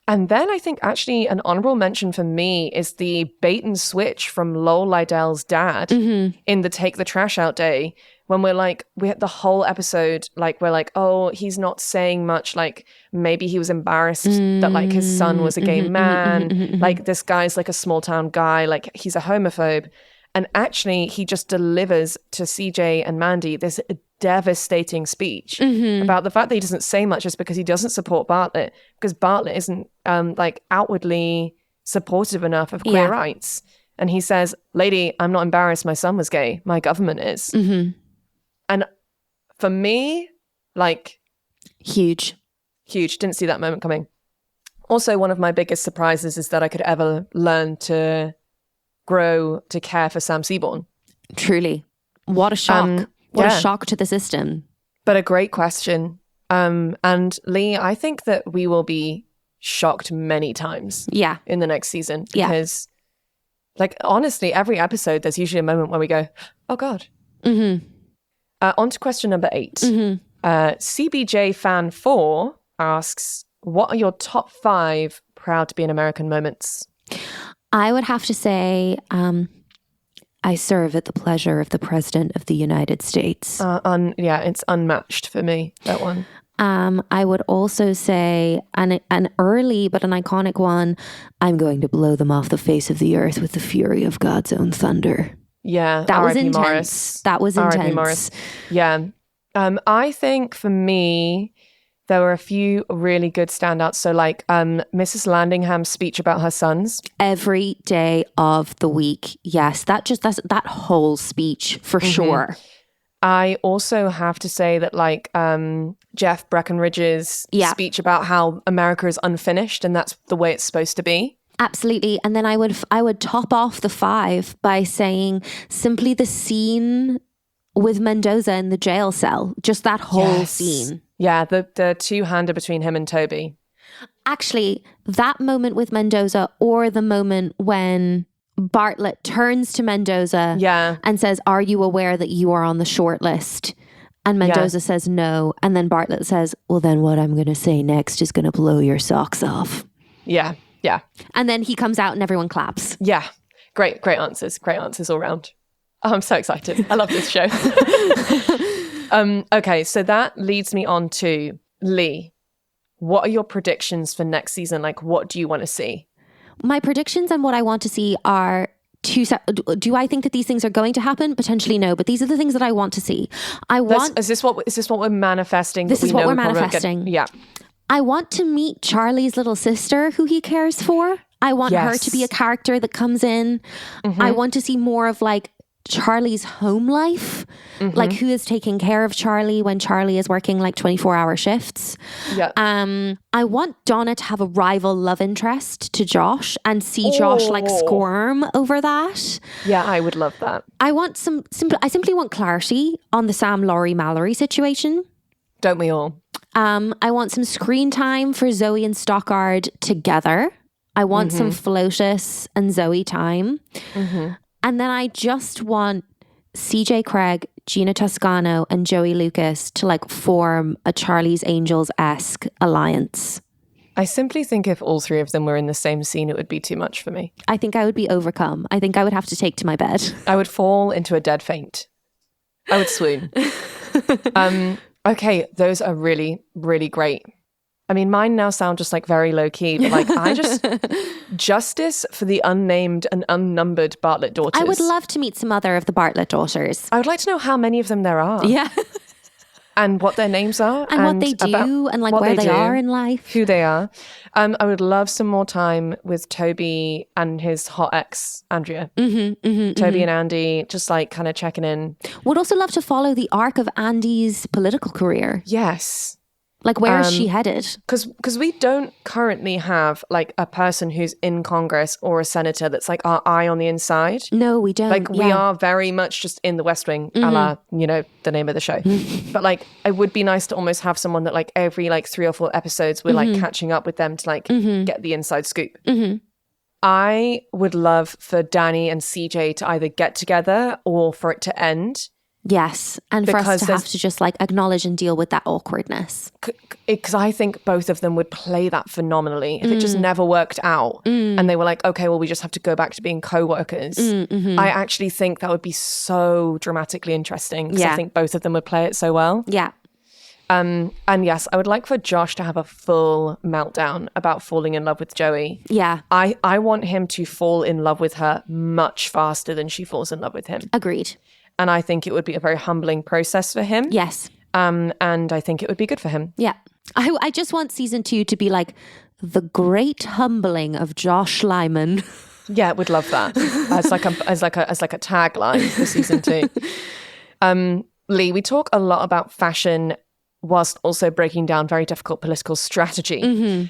And then I think actually an honourable mention for me is the bait and switch from Lowell Lydell's dad in the Take the Trash Out day. When we had the whole episode, like, we're like, oh, he's not saying much. Like, maybe he was embarrassed that, like, his son was a gay man. Like, this guy's, like, a small-town guy. Like, he's a homophobe. And actually, he just delivers to CJ and Mandy this devastating speech about the fact that he doesn't say much is because he doesn't support Bartlett. Because Bartlett isn't, like, outwardly supportive enough of queer rights. And he says, lady, I'm not embarrassed my son was gay. My government is. And for me, like... Huge. Didn't see that moment coming. Also, one of my biggest surprises is that I could ever learn to grow to care for Sam Seaborn. Truly. What a shock. What a shock to the system. But a great question. And Leigh, I think that we will be shocked many times in the next season. Because, like, honestly, every episode, there's usually a moment where we go, oh, God. On to question number 8. CBJ Fan 4 asks, what are your top 5 proud to be an American moments? I would have to say, I serve at the pleasure of the President of the United States. It's unmatched for me, that one. I would also say an early but an iconic one, I'm going to blow them off the face of the earth with the fury of God's own thunder. Yeah, that was intense. Morris. That was intense. R.I.P. Morris. Yeah. I think for me, there were a few really good standouts. So like Mrs. Landingham's speech about her sons. Every day of the week. Yes, that's that whole speech for sure. I also have to say that like Jeff Breckenridge's speech about how America is unfinished and that's the way it's supposed to be. Absolutely. And then I would top off the 5 by saying simply the scene with Mendoza in the jail cell. Just that whole scene. Yeah, the two-hander between him and Toby. Actually, that moment with Mendoza, or the moment when Bartlett turns to Mendoza and says, "Are you aware that you are on the short list?" And Mendoza says no. And then Bartlett says, "Well, then what I'm going to say next is going to blow your socks off." Yeah. Yeah. And then he comes out and everyone claps. Yeah. Great answers. Great answers all round. Oh, I'm so excited. I love this show. Okay, so that leads me on to Leigh. What are your predictions for next season? Like, what do you want to see? My predictions and what I want to see are do I think that these things are going to happen? Potentially no, but these are the things that I want to see. Is this what we're manifesting? This is what we're manifesting. Yeah. I want to meet Charlie's little sister who he cares for. I want her to be a character that comes in. I want to see more of like Charlie's home life, like who is taking care of Charlie when Charlie is working like 24-hour shifts. Yeah. I want Donna to have a rival love interest to Josh and see Josh like squirm over that. Yeah, I would love that. I want I simply want clarity on the Sam, Laurie, Mallory situation. Don't we all? I want some screen time for Zoe and Stockard together. I want some Flotus and Zoe time. And then I just want CJ Craig, Gina Toscano, and Joey Lucas to like form a Charlie's Angels-esque alliance. I simply think if all three of them were in the same scene, it would be too much for me. I think I would be overcome. I think I would have to take to my bed. I would fall into a dead faint. I would swoon. Okay, those are really, really great. I mean, mine now sound just like very low key, but like justice for the unnamed and unnumbered Bartlett daughters. I would love to meet some other of the Bartlett daughters. I would like to know how many of them there are. Yeah. And what their names are. And what they do and like where they are in life. Who they are. I would love some more time with Toby and his hot ex, Andrea. Toby and Andy, just like kind of checking in. Would also love to follow the arc of Andy's political career. Yes. Like, where is she headed? Because we don't currently have like a person who's in Congress or a senator that's like our eye on the inside. No, we don't. Like, we are very much just in the West Wing, a la, you know, the name of the show. But like, it would be nice to almost have someone that like every like 3 or 4 episodes we're like catching up with them to like get the inside scoop. I would love for Danny and CJ to either get together or for it to end. Yes, and for us to have to just like acknowledge and deal with that awkwardness. Because I think both of them would play that phenomenally if it just never worked out and they were like, okay, well, we just have to go back to being co-workers. I actually think that would be so dramatically interesting because I think both of them would play it so well. Yeah. And yes, I would like for Josh to have a full meltdown about falling in love with Joey. Yeah. I want him to fall in love with her much faster than she falls in love with him. Agreed. And I think it would be a very humbling process for him. Yes. And I think it would be good for him. Yeah. I just want season 2 to be like the great humbling of Josh Lyman. Yeah, would love that. as like a tagline for season 2. Leigh, we talk a lot about fashion whilst also breaking down very difficult political strategy.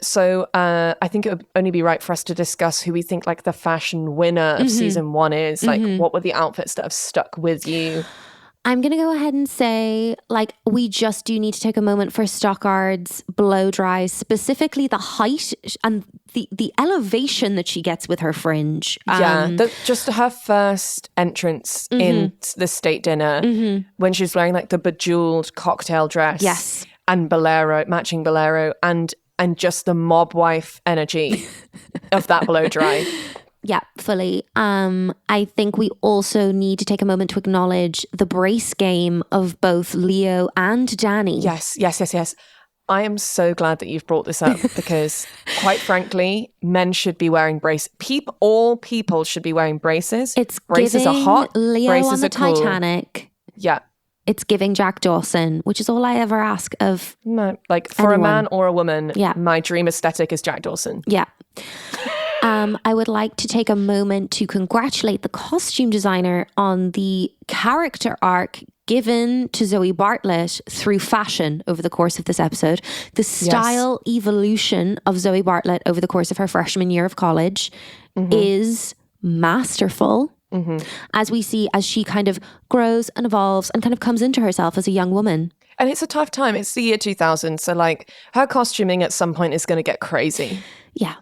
So I think it would only be right for us to discuss who we think like the fashion winner of season 1 is. Like, what were the outfits that have stuck with you? I'm going to go ahead and say, like, we just do need to take a moment for Stockard's blow dries, specifically the height and the elevation that she gets with her fringe. Just her first entrance in the state dinner when she's wearing like the bejeweled cocktail dress. Yes. And matching bolero, and just the mob wife energy of that blow dry. Yeah, fully. I think we also need to take a moment to acknowledge the brace game of both Leo and Danny. Yes. I am so glad that you've brought this up because, quite frankly, men should be wearing braces. All people should be wearing braces. It's braces giving are hot. Leo braces on the are cool. Titanic. Yeah. It's giving Jack Dawson, which is all I ever ask of No, like for anyone. A man or a woman, Yeah. my dream aesthetic is Jack Dawson. Yeah. I would like to take a moment to congratulate the costume designer on the character arc given to Zoe Bartlett through fashion over the course of this episode. The style evolution of Zoe Bartlett over the course of her freshman year of college is masterful. As we see as she kind of grows and evolves and kind of comes into herself as a young woman. And it's a tough time. It's the year 2000. So like her costuming at some point is going to get crazy. Yeah.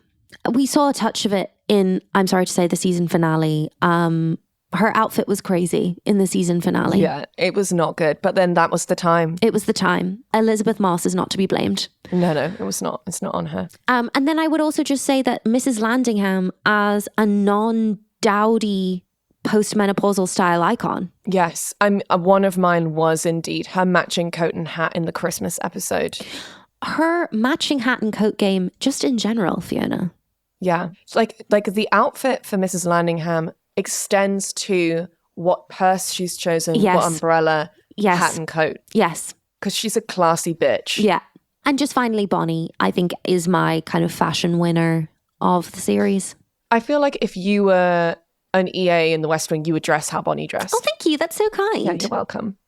We saw a touch of it in, I'm sorry to say, the season finale. Her outfit was crazy in the season finale. Yeah, it was not good. But then that was the time. It was the time. Elizabeth Moss is not to be blamed. No, it was not. It's not on her. And then I would also just say that Mrs Landingham as a non-dowdy postmenopausal style icon. Yes, one of mine was indeed her matching coat and hat in the Christmas episode. Her matching hat and coat game, just in general, Fiona. Yeah, like the outfit for Mrs Landingham extends to what purse she's chosen, what umbrella, hat and coat. Yes. Because she's a classy bitch. Yeah. And just finally, Bonnie, I think, is my kind of fashion winner of the series. I feel like if you were an EA in the West Wing, you would dress how Bonnie dressed. Oh, thank you. That's so kind. Yeah, you're welcome.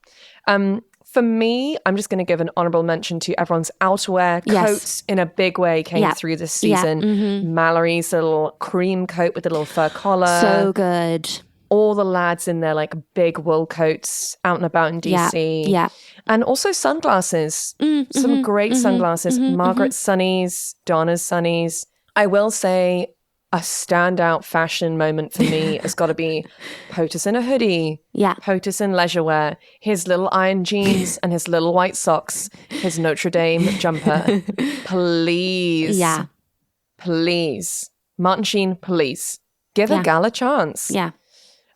For me, I'm just going to give an honourable mention to everyone's outerwear. Coats in a big way came through this season. Yeah. Mm-hmm. Mallory's little cream coat with a little fur collar. So good. All the lads in their like big wool coats out and about in DC. Yeah. And also sunglasses. Some great sunglasses. Margaret's sunnies, Donna's sunnies. I will say a standout fashion moment for me has got to be POTUS in a hoodie. Yeah. POTUS in leisure wear. His little iron jeans and his little white socks. His Notre Dame jumper. Please. Yeah. Please. Martin Sheen, please. Give a gal a chance. Yeah.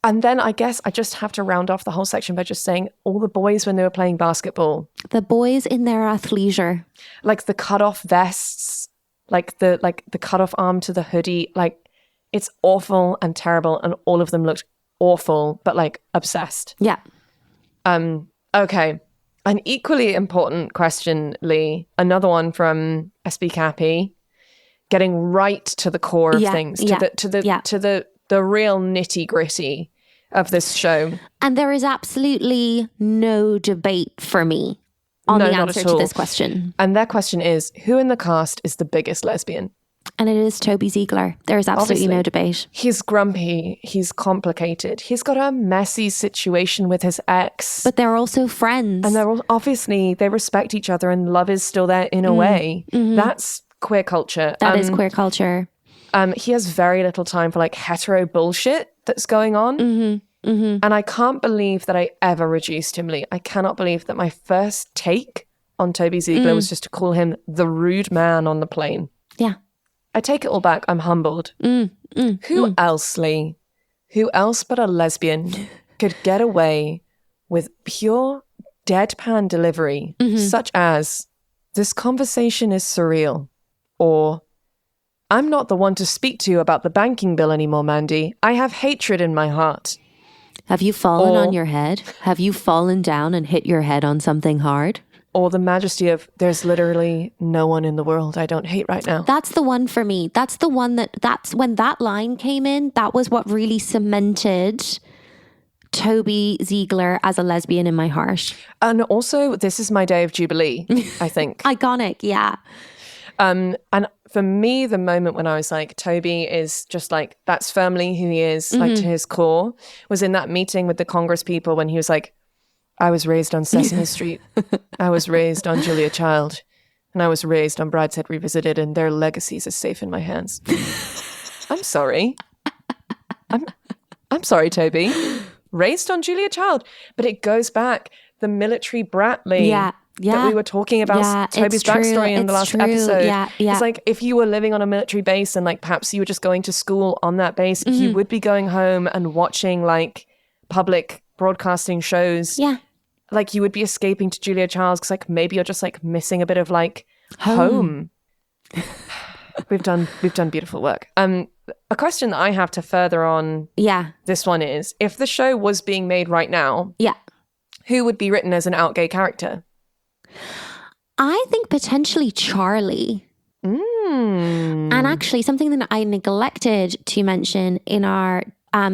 And then I guess I just have to round off the whole section by just saying all the boys when they were playing basketball. The boys in their athleisure. Like the cut-off vests. Like the cut-off arm to the hoodie. Like it's awful and terrible and all of them looked awful, but like obsessed. Yeah. Okay. An equally important question, Leigh. Another one from SB Cappy. Getting right to the core of things. To the real nitty-gritty of this show. And there is absolutely no debate for me on the answer to this question. And that question is, who in the cast is the biggest lesbian? And it is Toby Ziegler. There is absolutely no debate. He's grumpy. He's complicated. He's got a messy situation with his ex. But they're also friends. And they're obviously, they respect each other and love is still there in a way. Mm-hmm. That's queer culture. That is queer culture. He has very little time for like hetero bullshit that's going on. Mm-hmm. Mm-hmm. And I can't believe that I ever reduced him, Leigh. I cannot believe that my first take on Toby Ziegler was just to call him the rude man on the plane. Yeah. I take it all back. I'm humbled. Who else, Leigh? Who else but a lesbian could get away with pure deadpan delivery such as, this conversation is surreal, or I'm not the one to speak to you about the banking bill anymore, Mandy. I have hatred in my heart. Have you fallen on your head? Have you fallen down and hit your head on something hard? Or the majesty of, there's literally no one in the world I don't hate right now. That's the one for me. That's the one that's when that line came in, that was what really cemented Toby Ziegler as a lesbian in my heart. And also, this is my day of Jubilee, I think. Iconic, yeah. And for me, the moment when I was like, Toby is just like, that's firmly who he is, like to his core, was in that meeting with the Congress people when he was like, I was raised on Sesame Street. I was raised on Julia Child. And I was raised on Brideshead Revisited, and their legacies are safe in my hands. I'm sorry. I'm sorry, Toby. Raised on Julia Child. But it goes back, the military brat, Leigh. Yeah. That we were talking about Toby's backstory in the last episode. Yeah. It's like if you were living on a military base and like perhaps you were just going to school on that base, you would be going home and watching like public broadcasting shows. Yeah. Like you would be escaping to Julia Childs because like maybe you're just like missing a bit of like home. We've done beautiful work. A question that I have to further on this one is, if the show was being made right now, who would be written as an out gay character? I think potentially Charlie. And actually something that I neglected to mention in our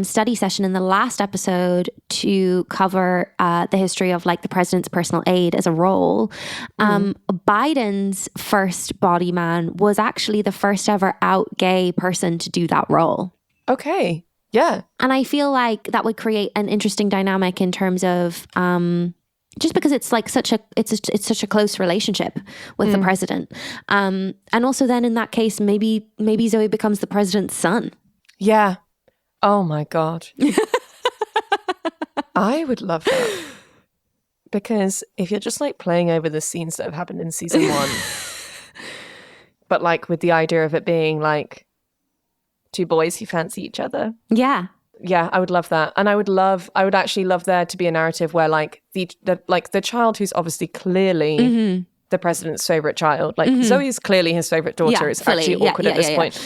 study session in the last episode to cover the history of like the president's personal aide as a role. Biden's first body man was actually the first ever out gay person to do that role. Okay. Yeah. And I feel like that would create an interesting dynamic in terms of just because it's like such a close relationship with the president. And also then in that case, maybe Zoe becomes the president's son. Yeah. Oh my God. I would love that. Because if you're just like playing over the scenes that have happened in season 1, but like with the idea of it being like two boys who fancy each other. Yeah. Yeah, I would love that. And I would actually love there to be a narrative where like the child who's obviously clearly the president's favorite child, like Zoe's clearly his favorite daughter. It's actually awkward at this point.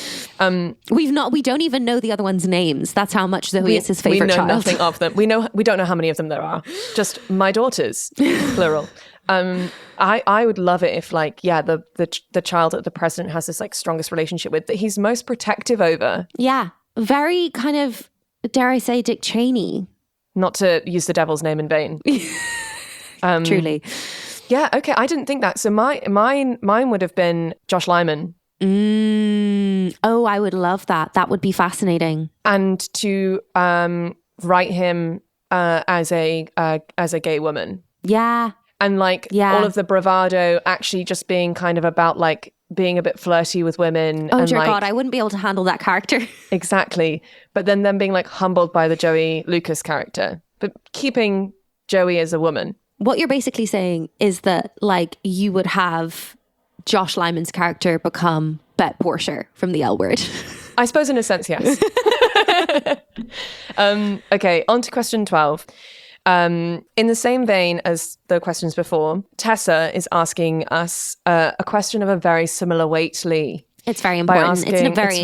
We don't even know the other one's names. That's how much Zoe is his favorite child. We know nothing of them. We don't know how many of them there are. Just my daughters, plural. I would love it if like, the child that the president has this like strongest relationship with, that he's most protective over. Yeah. Very kind of, dare I say, Dick Cheney. Not to use the devil's name in vain. Truly. Yeah, okay. I didn't think that. So mine would have been Josh Lyman. Oh, I would love that. That would be fascinating. And to write him as a gay woman. Yeah. And like all of the bravado actually just being kind of about like being a bit flirty with women. Oh and dear like, God, I wouldn't be able to handle that character. Exactly. But then them being like humbled by the Joey Lucas character, but keeping Joey as a woman. What you're basically saying is that like you would have Josh Lyman's character become Bet Porter from The L Word. I suppose in a sense, yes. Okay, on to question 12. In the same vein as the questions before, Tessa is asking us a question of a very similar weight to Leigh. It's very important. It's very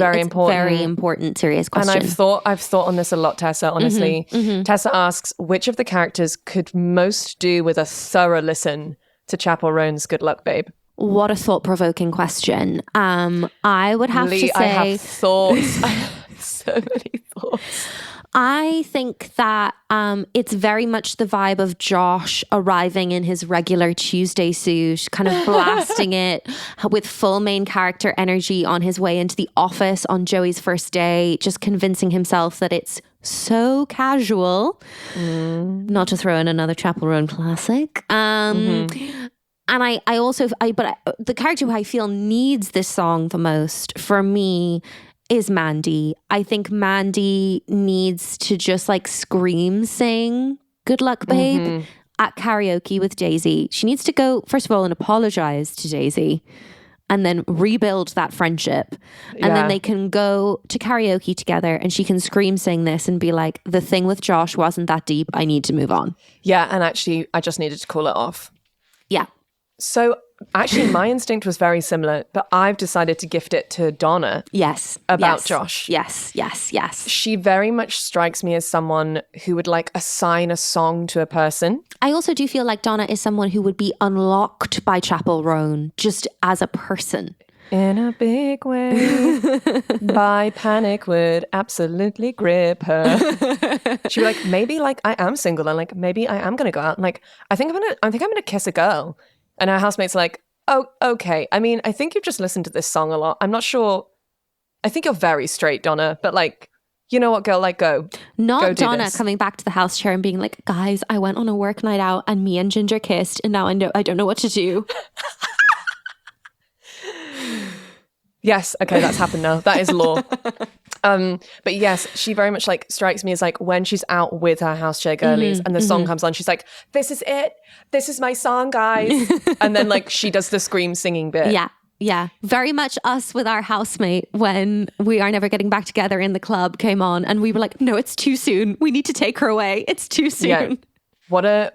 important, serious question. And I've thought on this a lot, Tessa, honestly. Tessa asks, which of the characters could most do with a thorough listen to Chapel Roan's Good Luck, Babe? What a thought-provoking question. I would have Leigh, to say... I have thoughts. I have so many thoughts. I think that it's very much the vibe of Josh arriving in his regular Tuesday suit, kind of blasting it with full main character energy on his way into the office on Joey's first day, just convincing himself that it's so casual. Not to throw in another Chapel Roan classic. And the character who I feel needs this song the most for me is Mandy. I think Mandy needs to just like scream sing Good Luck, Babe at karaoke with Daisy. She needs to go, first of all, and apologize to Daisy and then rebuild that friendship. And then they can go to karaoke together and she can scream sing this and be like, the thing with Josh wasn't that deep. I need to move on. Yeah, and actually, I just needed to call it off. Yeah. So actually, my instinct was very similar, but I've decided to gift it to Donna. Yes. About Josh. Yes. She very much strikes me as someone who would like assign a song to a person. I also do feel like Donna is someone who would be unlocked by Chapel Roan just as a person. In a big way, by panic would absolutely grip her. She'd be like, maybe like I am single and like maybe I am gonna go out and like I think I'm gonna kiss a girl. And her housemate's like, oh, okay. I mean, I think you've just listened to this song a lot. I'm not sure. I think you're very straight, Donna. But like, you know what, girl? Like, go. Not Donna coming back to the house chair and being like, guys, I went on a work night out and me and Ginger kissed and now I don't know what to do. Yes. Okay, that's happened now. That is law. But yes, she very much like strikes me as like when she's out with her house chair girlies and the song comes on, she's like, this is it. This is my song, guys. And then like she does the scream singing bit. Yeah. Very much us with our housemate when We Are Never Getting Back Together in the club came on and we were like, no, it's too soon. We need to take her away. It's too soon. Yeah. What a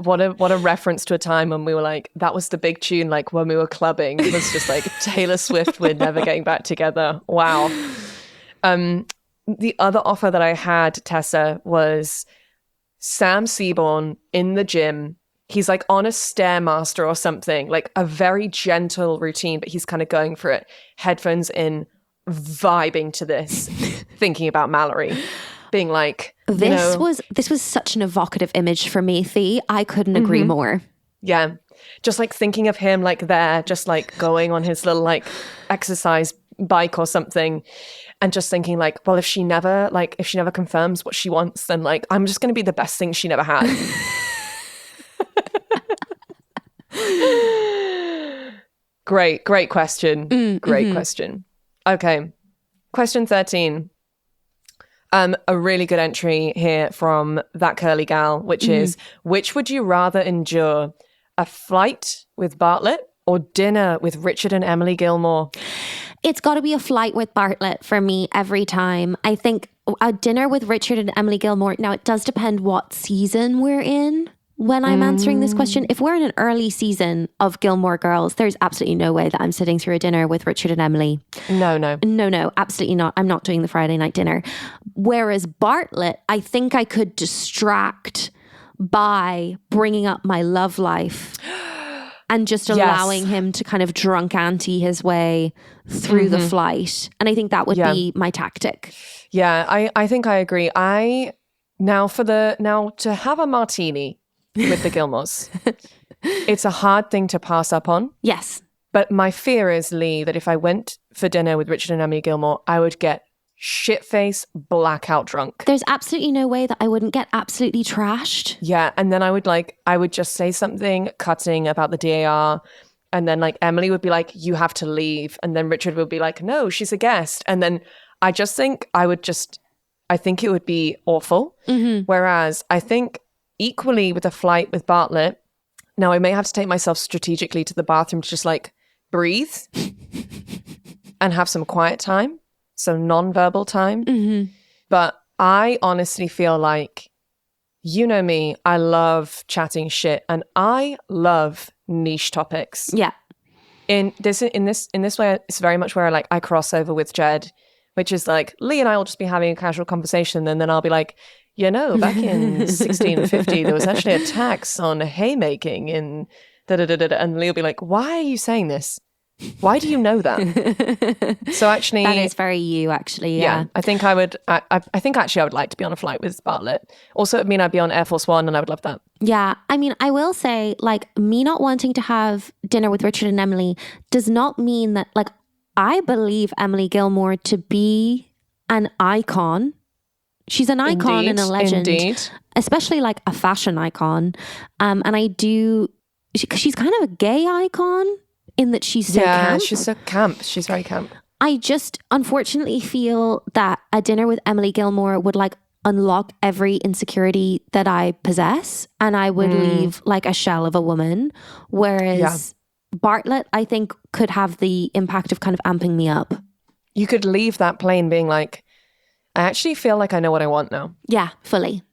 reference to a time when we were like, that was the big tune, like when we were clubbing. It was just like Taylor Swift, We're Never Getting Back Together. Wow. The other offer that I had, Tessa, was Sam Seaborn in the gym. He's like on a Stairmaster or something, like a very gentle routine, but he's kind of going for it. Headphones in, vibing to this, thinking about Mallory. Being like, this was such an evocative image for me, Fee. I couldn't agree more. Yeah. Just like thinking of him like there, just like going on his little like exercise bike or something and just thinking like, well, if she never confirms what she wants, then like I'm just going to be the best thing she never had. Great question. Great question. Okay. Question 13. A really good entry here from that curly gal, which is, which would you rather endure, a flight with Bartlett or dinner with Richard and Emily Gilmore? It's got to be a flight with Bartlett for me every time. I think a dinner with Richard and Emily Gilmore. Now, it does depend what season we're in when I'm answering this question. If we're in an early season of Gilmore Girls, there's absolutely no way that I'm sitting through a dinner with Richard and Emily. No, absolutely not. I'm not doing the Friday night dinner. Whereas Bartlett, I think I could distract by bringing up my love life and just allowing him to kind of drunk auntie his way through the flight. And I think that would be my tactic. Yeah, I think I agree. Now to have a martini with the Gilmores, it's a hard thing to pass up on. Yes. But my fear is, Leigh, that if I went for dinner with Richard and Emily Gilmore, I would get shit-face, blackout drunk. There's absolutely no way that I wouldn't get absolutely trashed. Yeah, and then I would just say something cutting about the DAR, and then like Emily would be like, you have to leave, and then Richard would be like, no, she's a guest, and then I just think I think it would be awful. Whereas I think equally with a flight with Bartlett, now I may have to take myself strategically to the bathroom to just like breathe and have some quiet time. So non-verbal time. But I honestly feel like, you know me, I love chatting shit and I love niche topics. Yeah. In this way, it's very much where I cross over with Jed, which is like, Leigh and I will just be having a casual conversation, and then I'll be like, back in 1650, there was actually a tax on haymaking in da-da-da-da-da. And Leigh will be like, why are you saying this? Why do you know that? So actually, that is very you, actually. Yeah. I think I would. I think actually I would like to be on a flight with Bartlett. Also, it would mean I'd be on Air Force One, and I would love that. Yeah, I mean, I will say, like, me not wanting to have dinner with Richard and Emily does not mean that, like, I believe Emily Gilmore to be an icon. She's an icon and a legend, especially like a fashion icon. And I do. She's kind of a gay icon. In that she's so camp. She's so camp. She's very camp. I just unfortunately feel that a dinner with Emily Gilmore would like unlock every insecurity that I possess, and I would leave like a shell of a woman. Whereas Bartlett, I think, could have the impact of kind of amping me up. You could leave that plane being like, I actually feel like I know what I want now. Yeah, fully.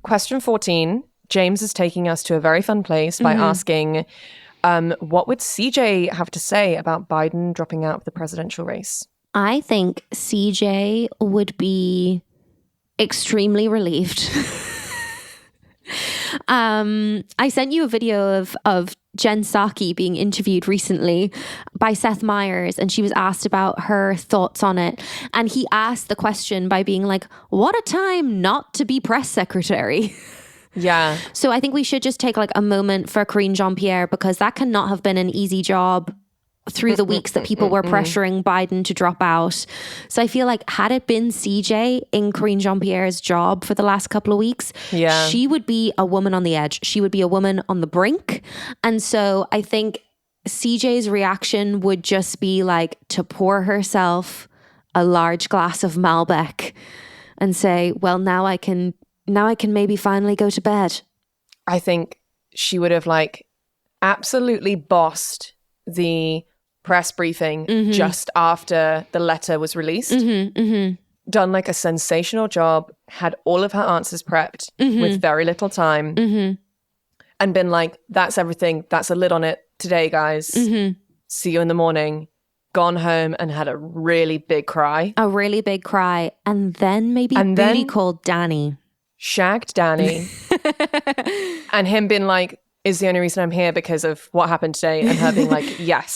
Question 14. James is taking us to a very fun place by asking, what would CJ have to say about Biden dropping out of the presidential race? I think CJ would be extremely relieved. I sent you a video of Jen Psaki being interviewed recently by Seth Meyers, and she was asked about her thoughts on it. And he asked the question by being like, what a time not to be press secretary. Yeah. So I think we should just take like a moment for Karine Jean-Pierre, because that cannot have been an easy job through the weeks that people were pressuring Biden to drop out. So I feel like had it been CJ in Karine Jean-Pierre's job for the last couple of weeks, she would be a woman on the edge. She would be a woman on the brink. And so I think CJ's reaction would just be like to pour herself a large glass of Malbec and say, well, now I can maybe finally go to bed. I think she would have like absolutely bossed the press briefing just after the letter was released. Done like a sensational job, had all of her answers prepped with very little time, and been like, that's everything. That's a lid on it today, guys. See you in the morning. Gone home and had a really big cry. A really big cry. And then maybe booty called Danny. Shagged Danny. And him being like, is the only reason I'm here because of what happened today? And her being like, yes.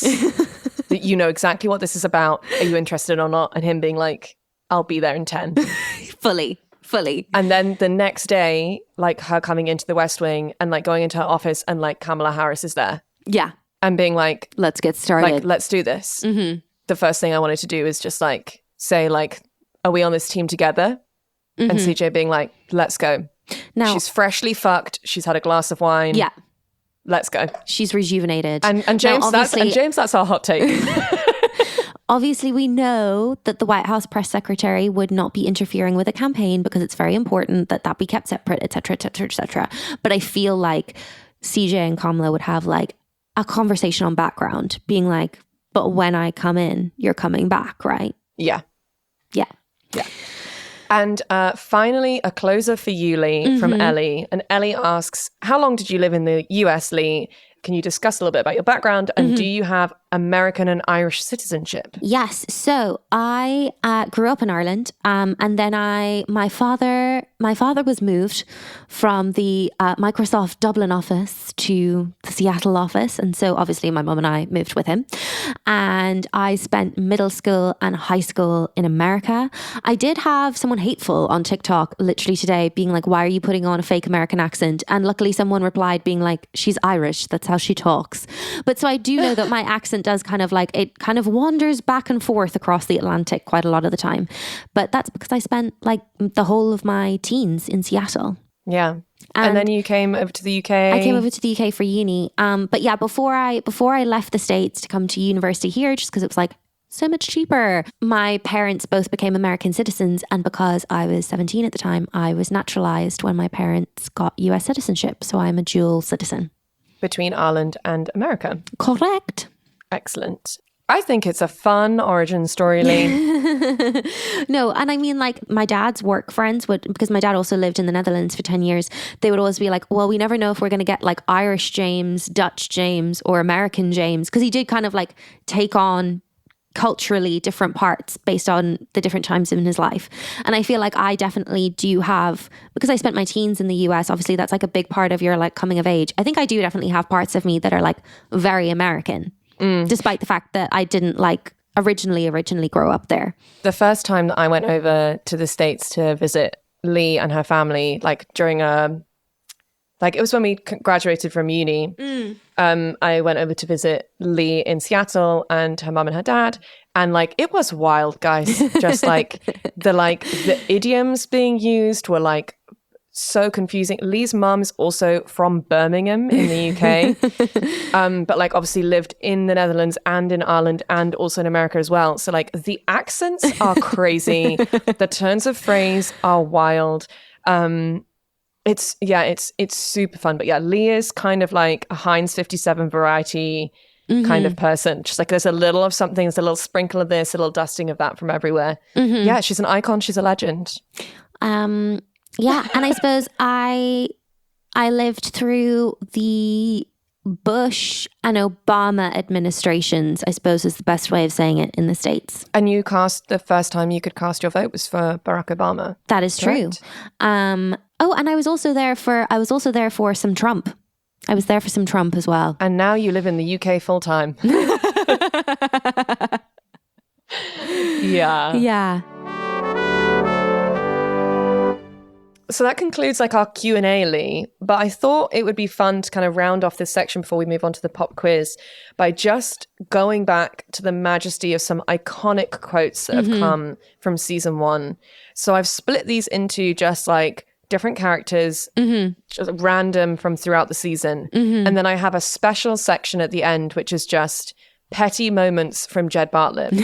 That you know exactly what this is about. Are you interested or not? And him being like, I'll be there in 10. Fully. And then the next day, like her coming into the West Wing and like going into her office and like Kamala Harris is there. Yeah. And being like, let's get started. Like, let's do this. The first thing I wanted to do is just like say like, are we on this team together? And CJ being like, let's go. Now she's freshly fucked. She's had a glass of wine. Yeah. Let's go. She's rejuvenated. And James, that's our hot take. Obviously, we know that the White House press secretary would not be interfering with a campaign because it's very important that that be kept separate, etc., etc., etc. But I feel like CJ and Kamala would have like a conversation on background, being like, but when I come in, you're coming back, right? Yeah. Yeah. Yeah. And finally, a closer for you, Leigh, from Ellie. And Ellie asks, how long did you live in the US, Leigh? Can you discuss a little bit about your background? And do you have American and Irish citizenship? Yes. So I grew up in Ireland, and then my father was moved from the Microsoft Dublin office to the Seattle office, and so obviously my mum and I moved with him. And I spent middle school and high school in America. I did have someone hateful on TikTok literally today, being like, "Why are you putting on a fake American accent?" And luckily, someone replied, being like, "She's Irish. That's how she talks." But so I do know that my accent does kind of wanders back and forth across the Atlantic quite a lot of the time. But that's because I spent like the whole of my teens in Seattle. Yeah. And then you came over to the UK. I came over to the UK for uni. But yeah, before I left the States to come to university here, just because it was like so much cheaper, my parents both became American citizens. And because I was 17 at the time, I was naturalized when my parents got US citizenship. So I'm a dual citizen. Between Ireland and America. Correct. Excellent. I think it's a fun origin story, Leigh. No, and I mean, like, my dad's work friends would, because my dad also lived in the Netherlands for 10 years, they would always be like, well, we never know if we're going to get like Irish James, Dutch James, or American James, because he did kind of like take on culturally different parts based on the different times in his life. And I feel like I definitely do have, because I spent my teens in the US, obviously that's like a big part of your like coming of age. I think I do definitely have parts of me that are like very American, despite the fact that I didn't like originally grow up there. The first time that I went over to the States to visit Leigh and her family, like during it was when we graduated from uni. I went over to visit Leigh in Seattle and her mum and her dad. And like, it was wild, guys. Just like the idioms being used were like so confusing. Leigh's mum's also from Birmingham in the UK. But like obviously lived in the Netherlands and in Ireland and also in America as well. So like the accents are crazy. The turns of phrase are wild. It's super fun. But yeah, Leigh is kind of like a Heinz 57 variety kind of person. Just like there's a little of something, there's a little sprinkle of this, a little dusting of that from everywhere. Yeah, she's an icon. She's a legend. Yeah, and I suppose I lived through the Bush and Obama administrations, I suppose is the best way of saying it in the States. And you the first time you could cast your vote was for Barack Obama. That is true. And I was also there for some Trump. I was there for some Trump as well. And now you live in the UK full time. Yeah. Yeah. So that concludes like our Q&A, Leigh. But I thought it would be fun to kind of round off this section before we move on to the pop quiz by just going back to the majesty of some iconic quotes that have come from season 1. So I've split these into just like different characters, just random from throughout the season. And then I have a special section at the end, which is just petty moments from Jed Bartlett.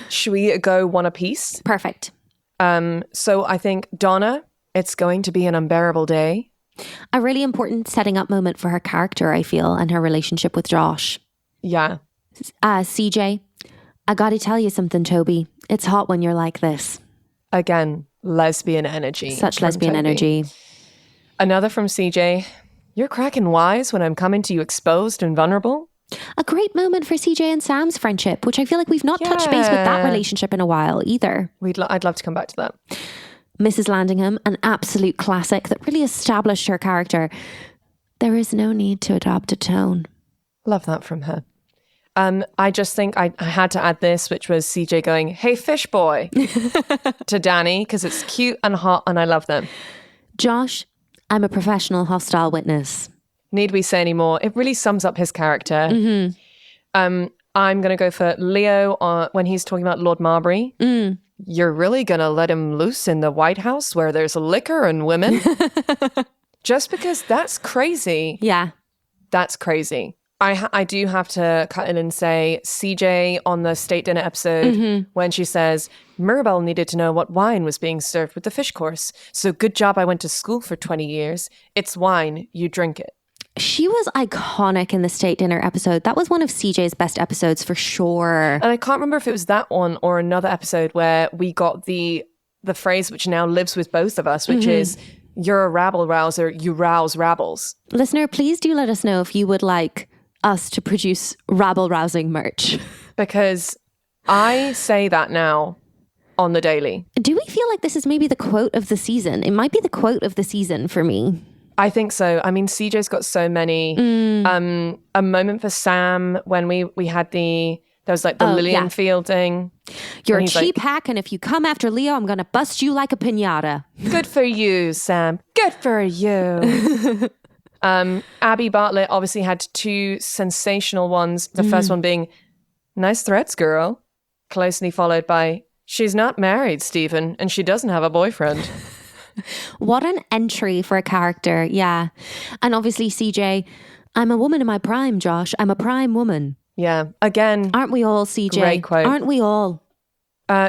Should we go one apiece? Perfect. So I think Donna, it's going to be an unbearable day. A really important setting up moment for her character, I feel, and her relationship with Josh. Yeah. CJ, I gotta tell you something, Toby. It's hot when you're like this. Again, lesbian energy. Such lesbian energy. Another from CJ. You're cracking wise when I'm coming to you exposed and vulnerable. A great moment for CJ and Sam's friendship, which I feel like we've not touched base with that relationship in a while either. I'd love to come back to that. Mrs Landingham, an absolute classic that really established her character. There is no need to adopt a tone. Love that from her. I just think I had to add this, which was CJ going, "Hey, fish boy," to Danny, because it's cute and hot and I love them. Josh, I'm a professional hostile witness. Need we say any more? It really sums up his character. I'm going to go for Leo when he's talking about Lord Marbury. You're really going to let him loose in the White House where there's liquor and women? Just because that's crazy. Yeah. That's crazy. I do have to cut in and say CJ on the state dinner episode when she says, Mirabelle needed to know what wine was being served with the fish course. So good job I went to school for 20 years. It's wine. You drink it. She was iconic in the state dinner episode. That was one of CJ's best episodes for sure. And I can't remember if it was that one or another episode where we got the phrase which now lives with both of us, which is, you're a rabble rouser, you rouse rabbles. Listener, please do let us know if you would like us to produce rabble-rousing merch. Because I say that now on the daily. Do we feel like this is maybe the quote of the season? It might be the quote of the season for me. I think so. I mean, CJ's got so many. A moment for Sam when we had there was like the Lily and Field thing. You're a cheap hack, and if you come after Leo, I'm going to bust you like a piñata. Good for you, Sam. Good for you. Abby Bartlett obviously had two sensational ones. The first one being, nice threats, girl. Closely followed by, she's not married, Stephen, and she doesn't have a boyfriend. What an entry for a character, yeah. And obviously CJ, I'm a woman in my prime, Josh. I'm a prime woman. Yeah, again. Aren't we all, CJ? Great quote. Aren't we all?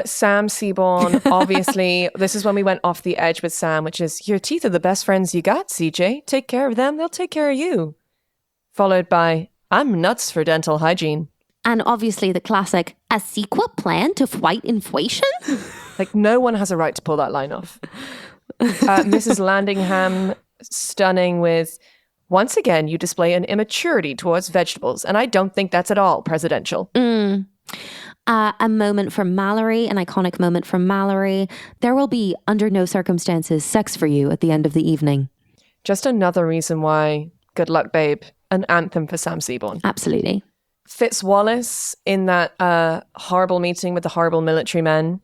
Sam Seaborn, obviously, this is when we went off the edge with Sam, which is, your teeth are the best friends you got, CJ. Take care of them, they'll take care of you. Followed by, I'm nuts for dental hygiene. And obviously the classic, a secret plan to fight inflation? Like, no one has a right to pull that line off. Mrs Landingham, stunning with, once again, you display an immaturity towards vegetables, and I don't think that's at all presidential. A moment from Mallory, an iconic moment from Mallory. There will be, under no circumstances, sex for you at the end of the evening. Just another reason why Good Luck Babe, an anthem for Sam Seaborn. Absolutely. Fitzwallace in that horrible meeting with the horrible military men,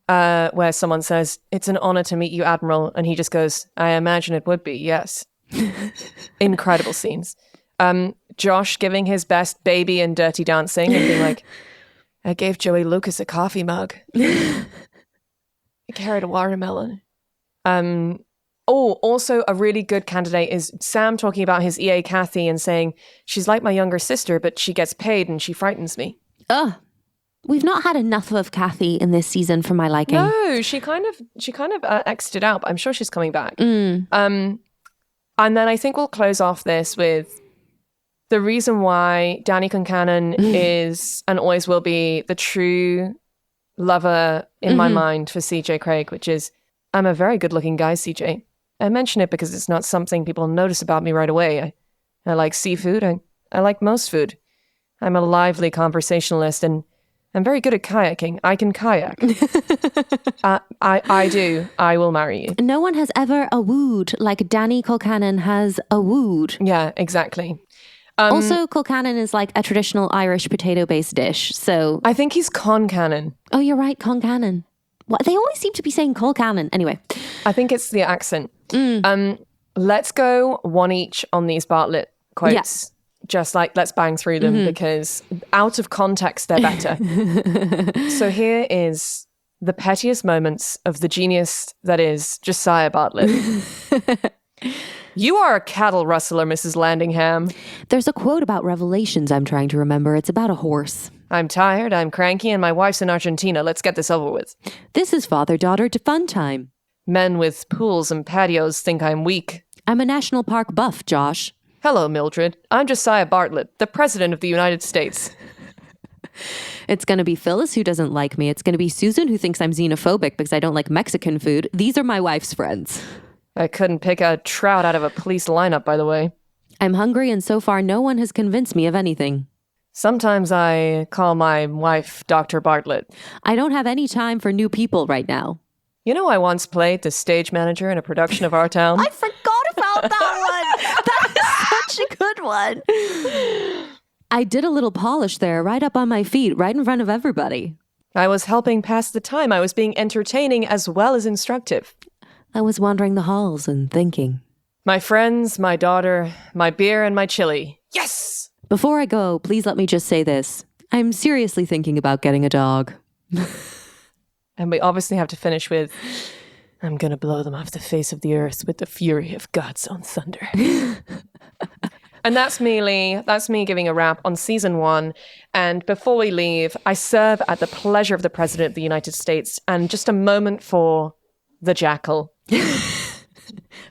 where someone says, it's an honor to meet you, Admiral. And he just goes, I imagine it would be, yes. Incredible scenes. Josh giving his best baby and Dirty Dancing and being like, I gave Joey Lucas a coffee mug. I carried a watermelon. Also a really good candidate is Sam talking about his EA Kathy and saying, she's like my younger sister, but she gets paid and she frightens me. We've not had enough of Kathy in this season for my liking. No, she kind of exited out, but I'm sure she's coming back. And then I think we'll close off this with the reason why Danny Concannon is and always will be the true lover in my mind for CJ Craig, which is, I'm a very good looking guy, CJ. I mention it because it's not something people notice about me right away. I like seafood. I like most food. I'm a lively conversationalist and I'm very good at kayaking. I can kayak. I do. I will marry you. No one has ever a-wooed like Danny Concannon has a-wooed. Yeah, exactly. Also, Colcannon is like a traditional Irish potato-based dish, so... I think he's Concannon. Oh, you're right, Concannon. What? They always seem to be saying Colcannon. Anyway. I think it's the accent. Let's go one each on these Bartlett quotes. Yeah. Just like, let's bang through them because out of context, they're better. So here is the pettiest moments of the genius that is Josiah Bartlett. You are a cattle rustler, Mrs. Landingham. There's a quote about Revelations I'm trying to remember. It's about a horse. I'm tired, I'm cranky, and my wife's in Argentina. Let's get this over with. This is father-daughter to fun time. Men with pools and patios think I'm weak. I'm a national park buff, Josh. Hello, Mildred. I'm Josiah Bartlett, the President of the United States. It's going to be Phyllis who doesn't like me. It's going to be Susan who thinks I'm xenophobic because I don't like Mexican food. These are my wife's friends. I couldn't pick a trout out of a police lineup, by the way. I'm hungry and so far no one has convinced me of anything. Sometimes I call my wife Dr. Bartlett. I don't have any time for new people right now. You know, I once played the stage manager in a production of Our Town. I forgot about that one. That is such a good one. I did a little polish there, right up on my feet, right in front of everybody. I was helping pass the time. I was being entertaining as well as instructive. I was wandering the halls and thinking. My friends, my daughter, my beer, and my chili. Yes! Before I go, please let me just say this. I'm seriously thinking about getting a dog. And we obviously have to finish with, I'm gonna blow them off the face of the earth with the fury of God's own thunder. And that's me giving a wrap on season 1. And before we leave, I serve at the pleasure of the President of the United States. And just a moment for the jackal.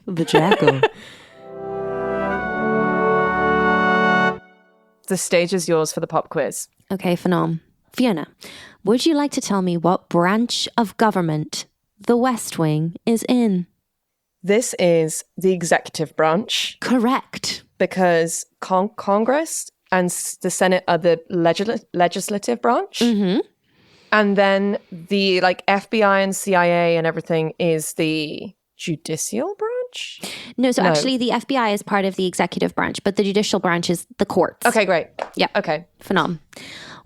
The jackal. The stage is yours for the pop quiz. Okay, Phenom. Fiona, would you like to tell me what branch of government the West Wing is in? This is the executive branch. Correct. Because Congress and the Senate are the legislative branch. Mm-hmm. And then the FBI and CIA and everything is the judicial branch? No, actually the FBI is part of the executive branch, but the judicial branch is the courts. Okay, great. Yeah. Okay. Phenom.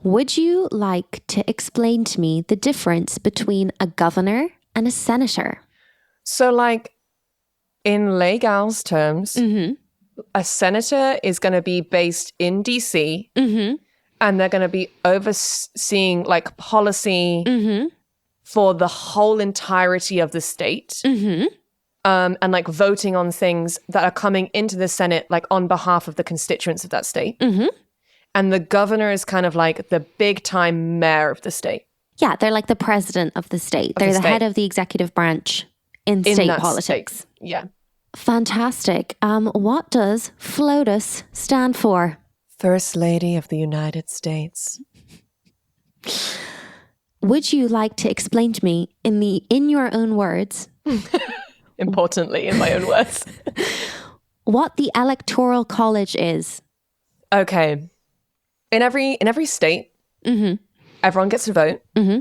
Would you like to explain to me the difference between a governor and a senator? So in legal's terms, Mm-hmm. a senator is going to be based in DC, Mm-hmm. and they're going to be overseeing policy Mm-hmm. for the whole entirety of the state. Mm-hmm. And voting on things that are coming into the Senate on behalf of the constituents of that state. Mm-hmm. And the governor is kind of the big time mayor of the state. Yeah, they're like the president of the state. They're the head of the executive branch in state politics. State. Yeah. Fantastic. What does FLOTUS stand for? First Lady of the United States. Would you like to explain to me in your own words, importantly in my own words, what the Electoral College is? Okay. In every state, Mm-hmm. everyone gets to vote, Mm-hmm.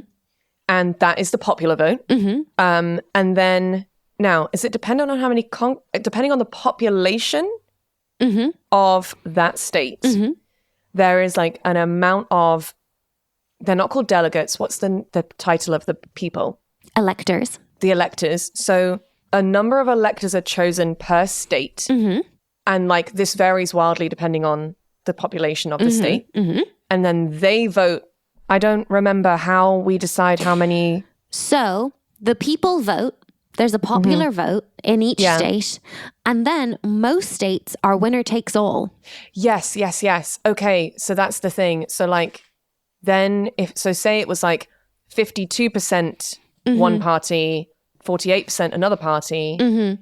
and that is the popular vote. Mm-hmm. And then now, is it dependent on how many depending on the population Mm-hmm. of that state? Mm-hmm. There is an amount of. They're not called delegates. What's the title of the people? Electors. The electors. So a number of electors are chosen per state. Mm-hmm. And this varies wildly depending on the population of the state. Mm-hmm. And then they vote. I don't remember how we decide how many. So the people vote. There's a popular vote in each state. And then most states are winner takes all. Yes. Okay. So that's the thing. So then say it was 52% one party, 48% another party. Mm-hmm.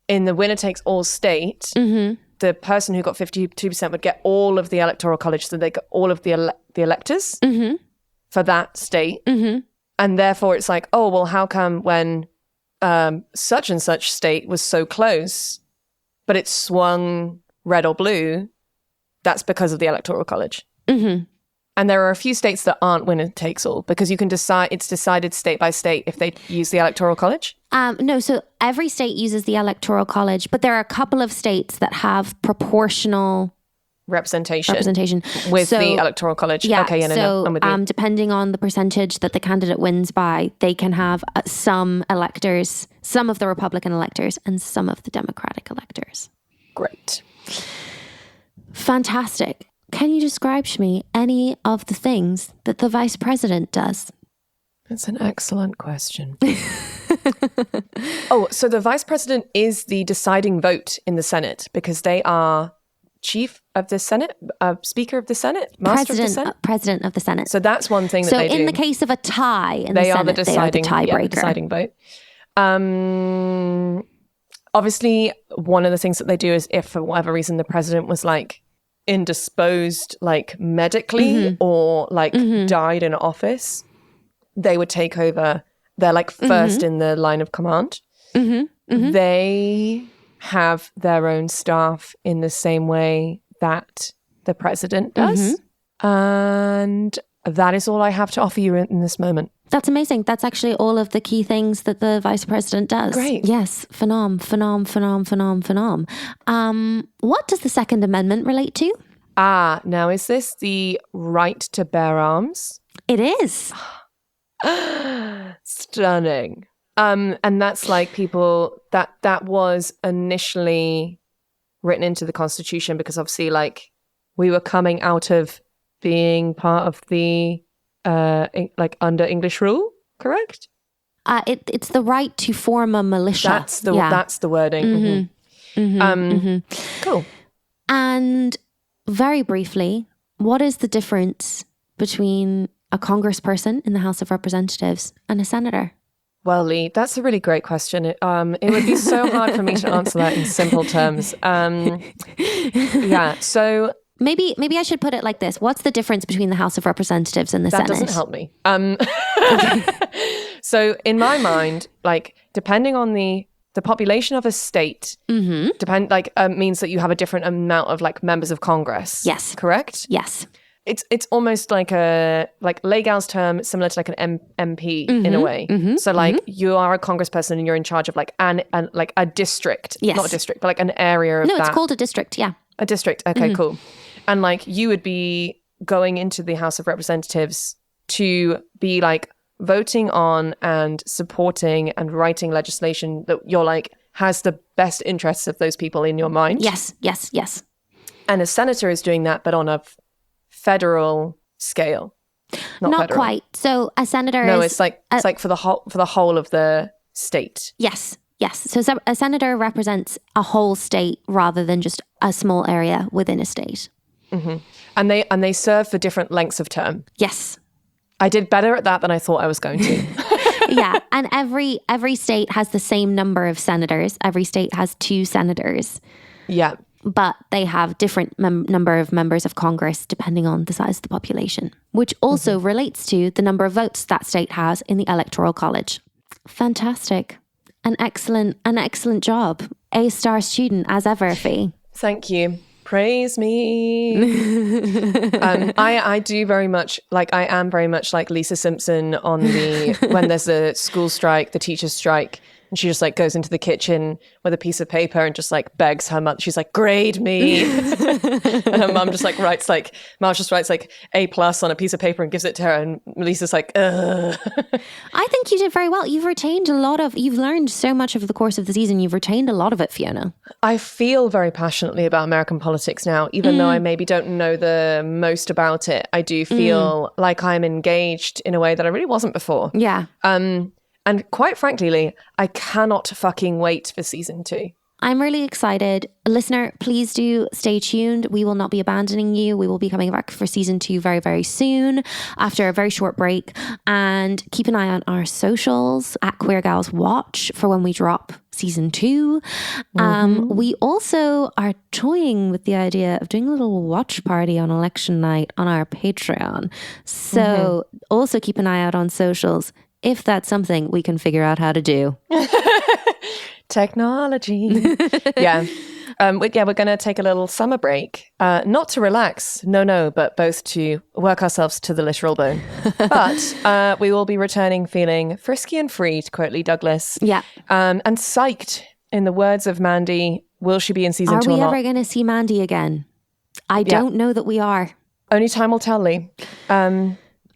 In the winner takes all state, Mm-hmm. the person who got 52% would get all of the electoral college. So they got all of the electors Mm-hmm. for that state. Mm-hmm. And therefore it's oh, well, how come when such and such state was so close, but it swung red or blue? That's because of the electoral college. Mm-hmm. And there are a few states that aren't winner takes all because you can decide, it's decided state by state if they use the electoral college. No, so every state uses the electoral college, but there are a couple of states that have proportional Representation with So- the electoral college. Yeah, Okay, so I'm with you. depending on the percentage that the candidate wins by, they can have some electors, some of the Republican electors and some of the Democratic electors. Great. Fantastic. Can you describe to me any of the things that the vice president does? That's an excellent question. Oh, so the vice president is the deciding vote in the Senate because they are chief of the Senate, speaker of the Senate, master of the Senate. President of the Senate. So that's one thing that So they do. in the case of a tie in They the are Senate, the deciding, they are the tiebreaker. deciding vote. Obviously, one of the things that they do is if for whatever reason the president was indisposed, medically or died in office, they would take over. They're first in the line of command. Mm-hmm. Mm-hmm. They have their own staff in the same way that the president does. And that is all I have to offer you in this moment. That's amazing. That's actually all of the key things that the vice president does. Great. Yes. Phenom. What does the Second Amendment relate to? Now is this the right to bear arms? It is. Stunning. And that's people that was initially written into the Constitution because obviously we were coming out of being part of the under English rule, correct? It's the right to form a militia. That's the wording. Mm-hmm. Mm-hmm. Cool. And very briefly, what is the difference between a congressperson in the House of Representatives and a senator? Well, Leigh, that's a really great question. It would be so hard for me to answer that in simple terms. So maybe I should put it like this. What's the difference between the House of Representatives and the Senate? That doesn't help me. So in my mind, like, depending on the population of a state, means that you have a different amount of like members of Congress. Yes. Correct? Yes. It's almost like Legal's term, similar to like an MP in a way. So like you are a congressperson and you're in charge of like like a district, not a district, but like an area of that. No, it's called a district. Yeah. A district. Okay, cool. And like you would be going into the House of Representatives to be like voting on and supporting and writing legislation that you're like has the best interests of those people in your mind. Yes, yes, yes. And a senator is doing that, but on a federal scale. Not quite. So a senator No, is... it's like for the whole of the state. Yes, yes. So a senator represents a whole state rather than just a small area within a state. And they serve for different lengths of term. Yes. I did better at that than I thought I was going to. Yeah, and every state has the same number of senators. Every state has 2 senators. Yeah. But they have different number of members of Congress depending on the size of the population, which also relates to the number of votes that state has in the Electoral College. Fantastic. An excellent job. A-star student as ever, Fi. Thank you. Praise me. I do very much, like, I am very much like Lisa Simpson on when there's a school strike, the teachers strike. And she just like goes into the kitchen with a piece of paper and just like begs her mother. She's like, grade me. And her mum just like writes like A+ on a piece of paper and gives it to her. And Lisa's like, ugh. I think you did very well. You've learned so much over the course of the season. You've retained a lot of it, Fiona. I feel very passionately about American politics now, even though I maybe don't know the most about it. I do feel like I'm engaged in a way that I really wasn't before. Yeah. And quite frankly, Leigh, I cannot fucking wait for season 2. I'm really excited. Listener, please do stay tuned. We will not be abandoning you. We will be coming back for season 2 very, very soon after a very short break. And keep an eye on our socials at Queer Gals Watch for when we drop season 2. We also are toying with the idea of doing a little watch party on election night on our Patreon. So also keep an eye out on socials if that's something we can figure out how to do. Technology. Yeah. We're going to take a little summer break. Not to relax, no, but both to work ourselves to the literal bone. But we will be returning feeling frisky and free, to quote Lee Douglas. Yeah. And psyched, in the words of Mandy. Will she be in season 2 or not? Are we ever going to see Mandy again? I don't know that we are. Only time will tell, Leigh.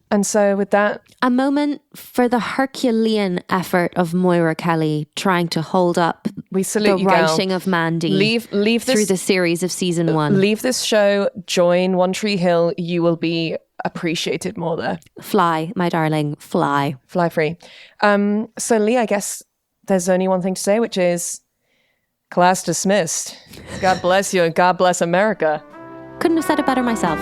And so with that... A moment for the Herculean effort of Moira Kelly trying to hold up we salute the you, writing gal. of Mandy leave this, through the series of season 1. Leave this show, join One Tree Hill. You will be appreciated more there. Fly, my darling, fly. Fly free. So Leigh, I guess there's only one thing to say, which is class dismissed. God bless you and God bless America. Couldn't have said it better myself.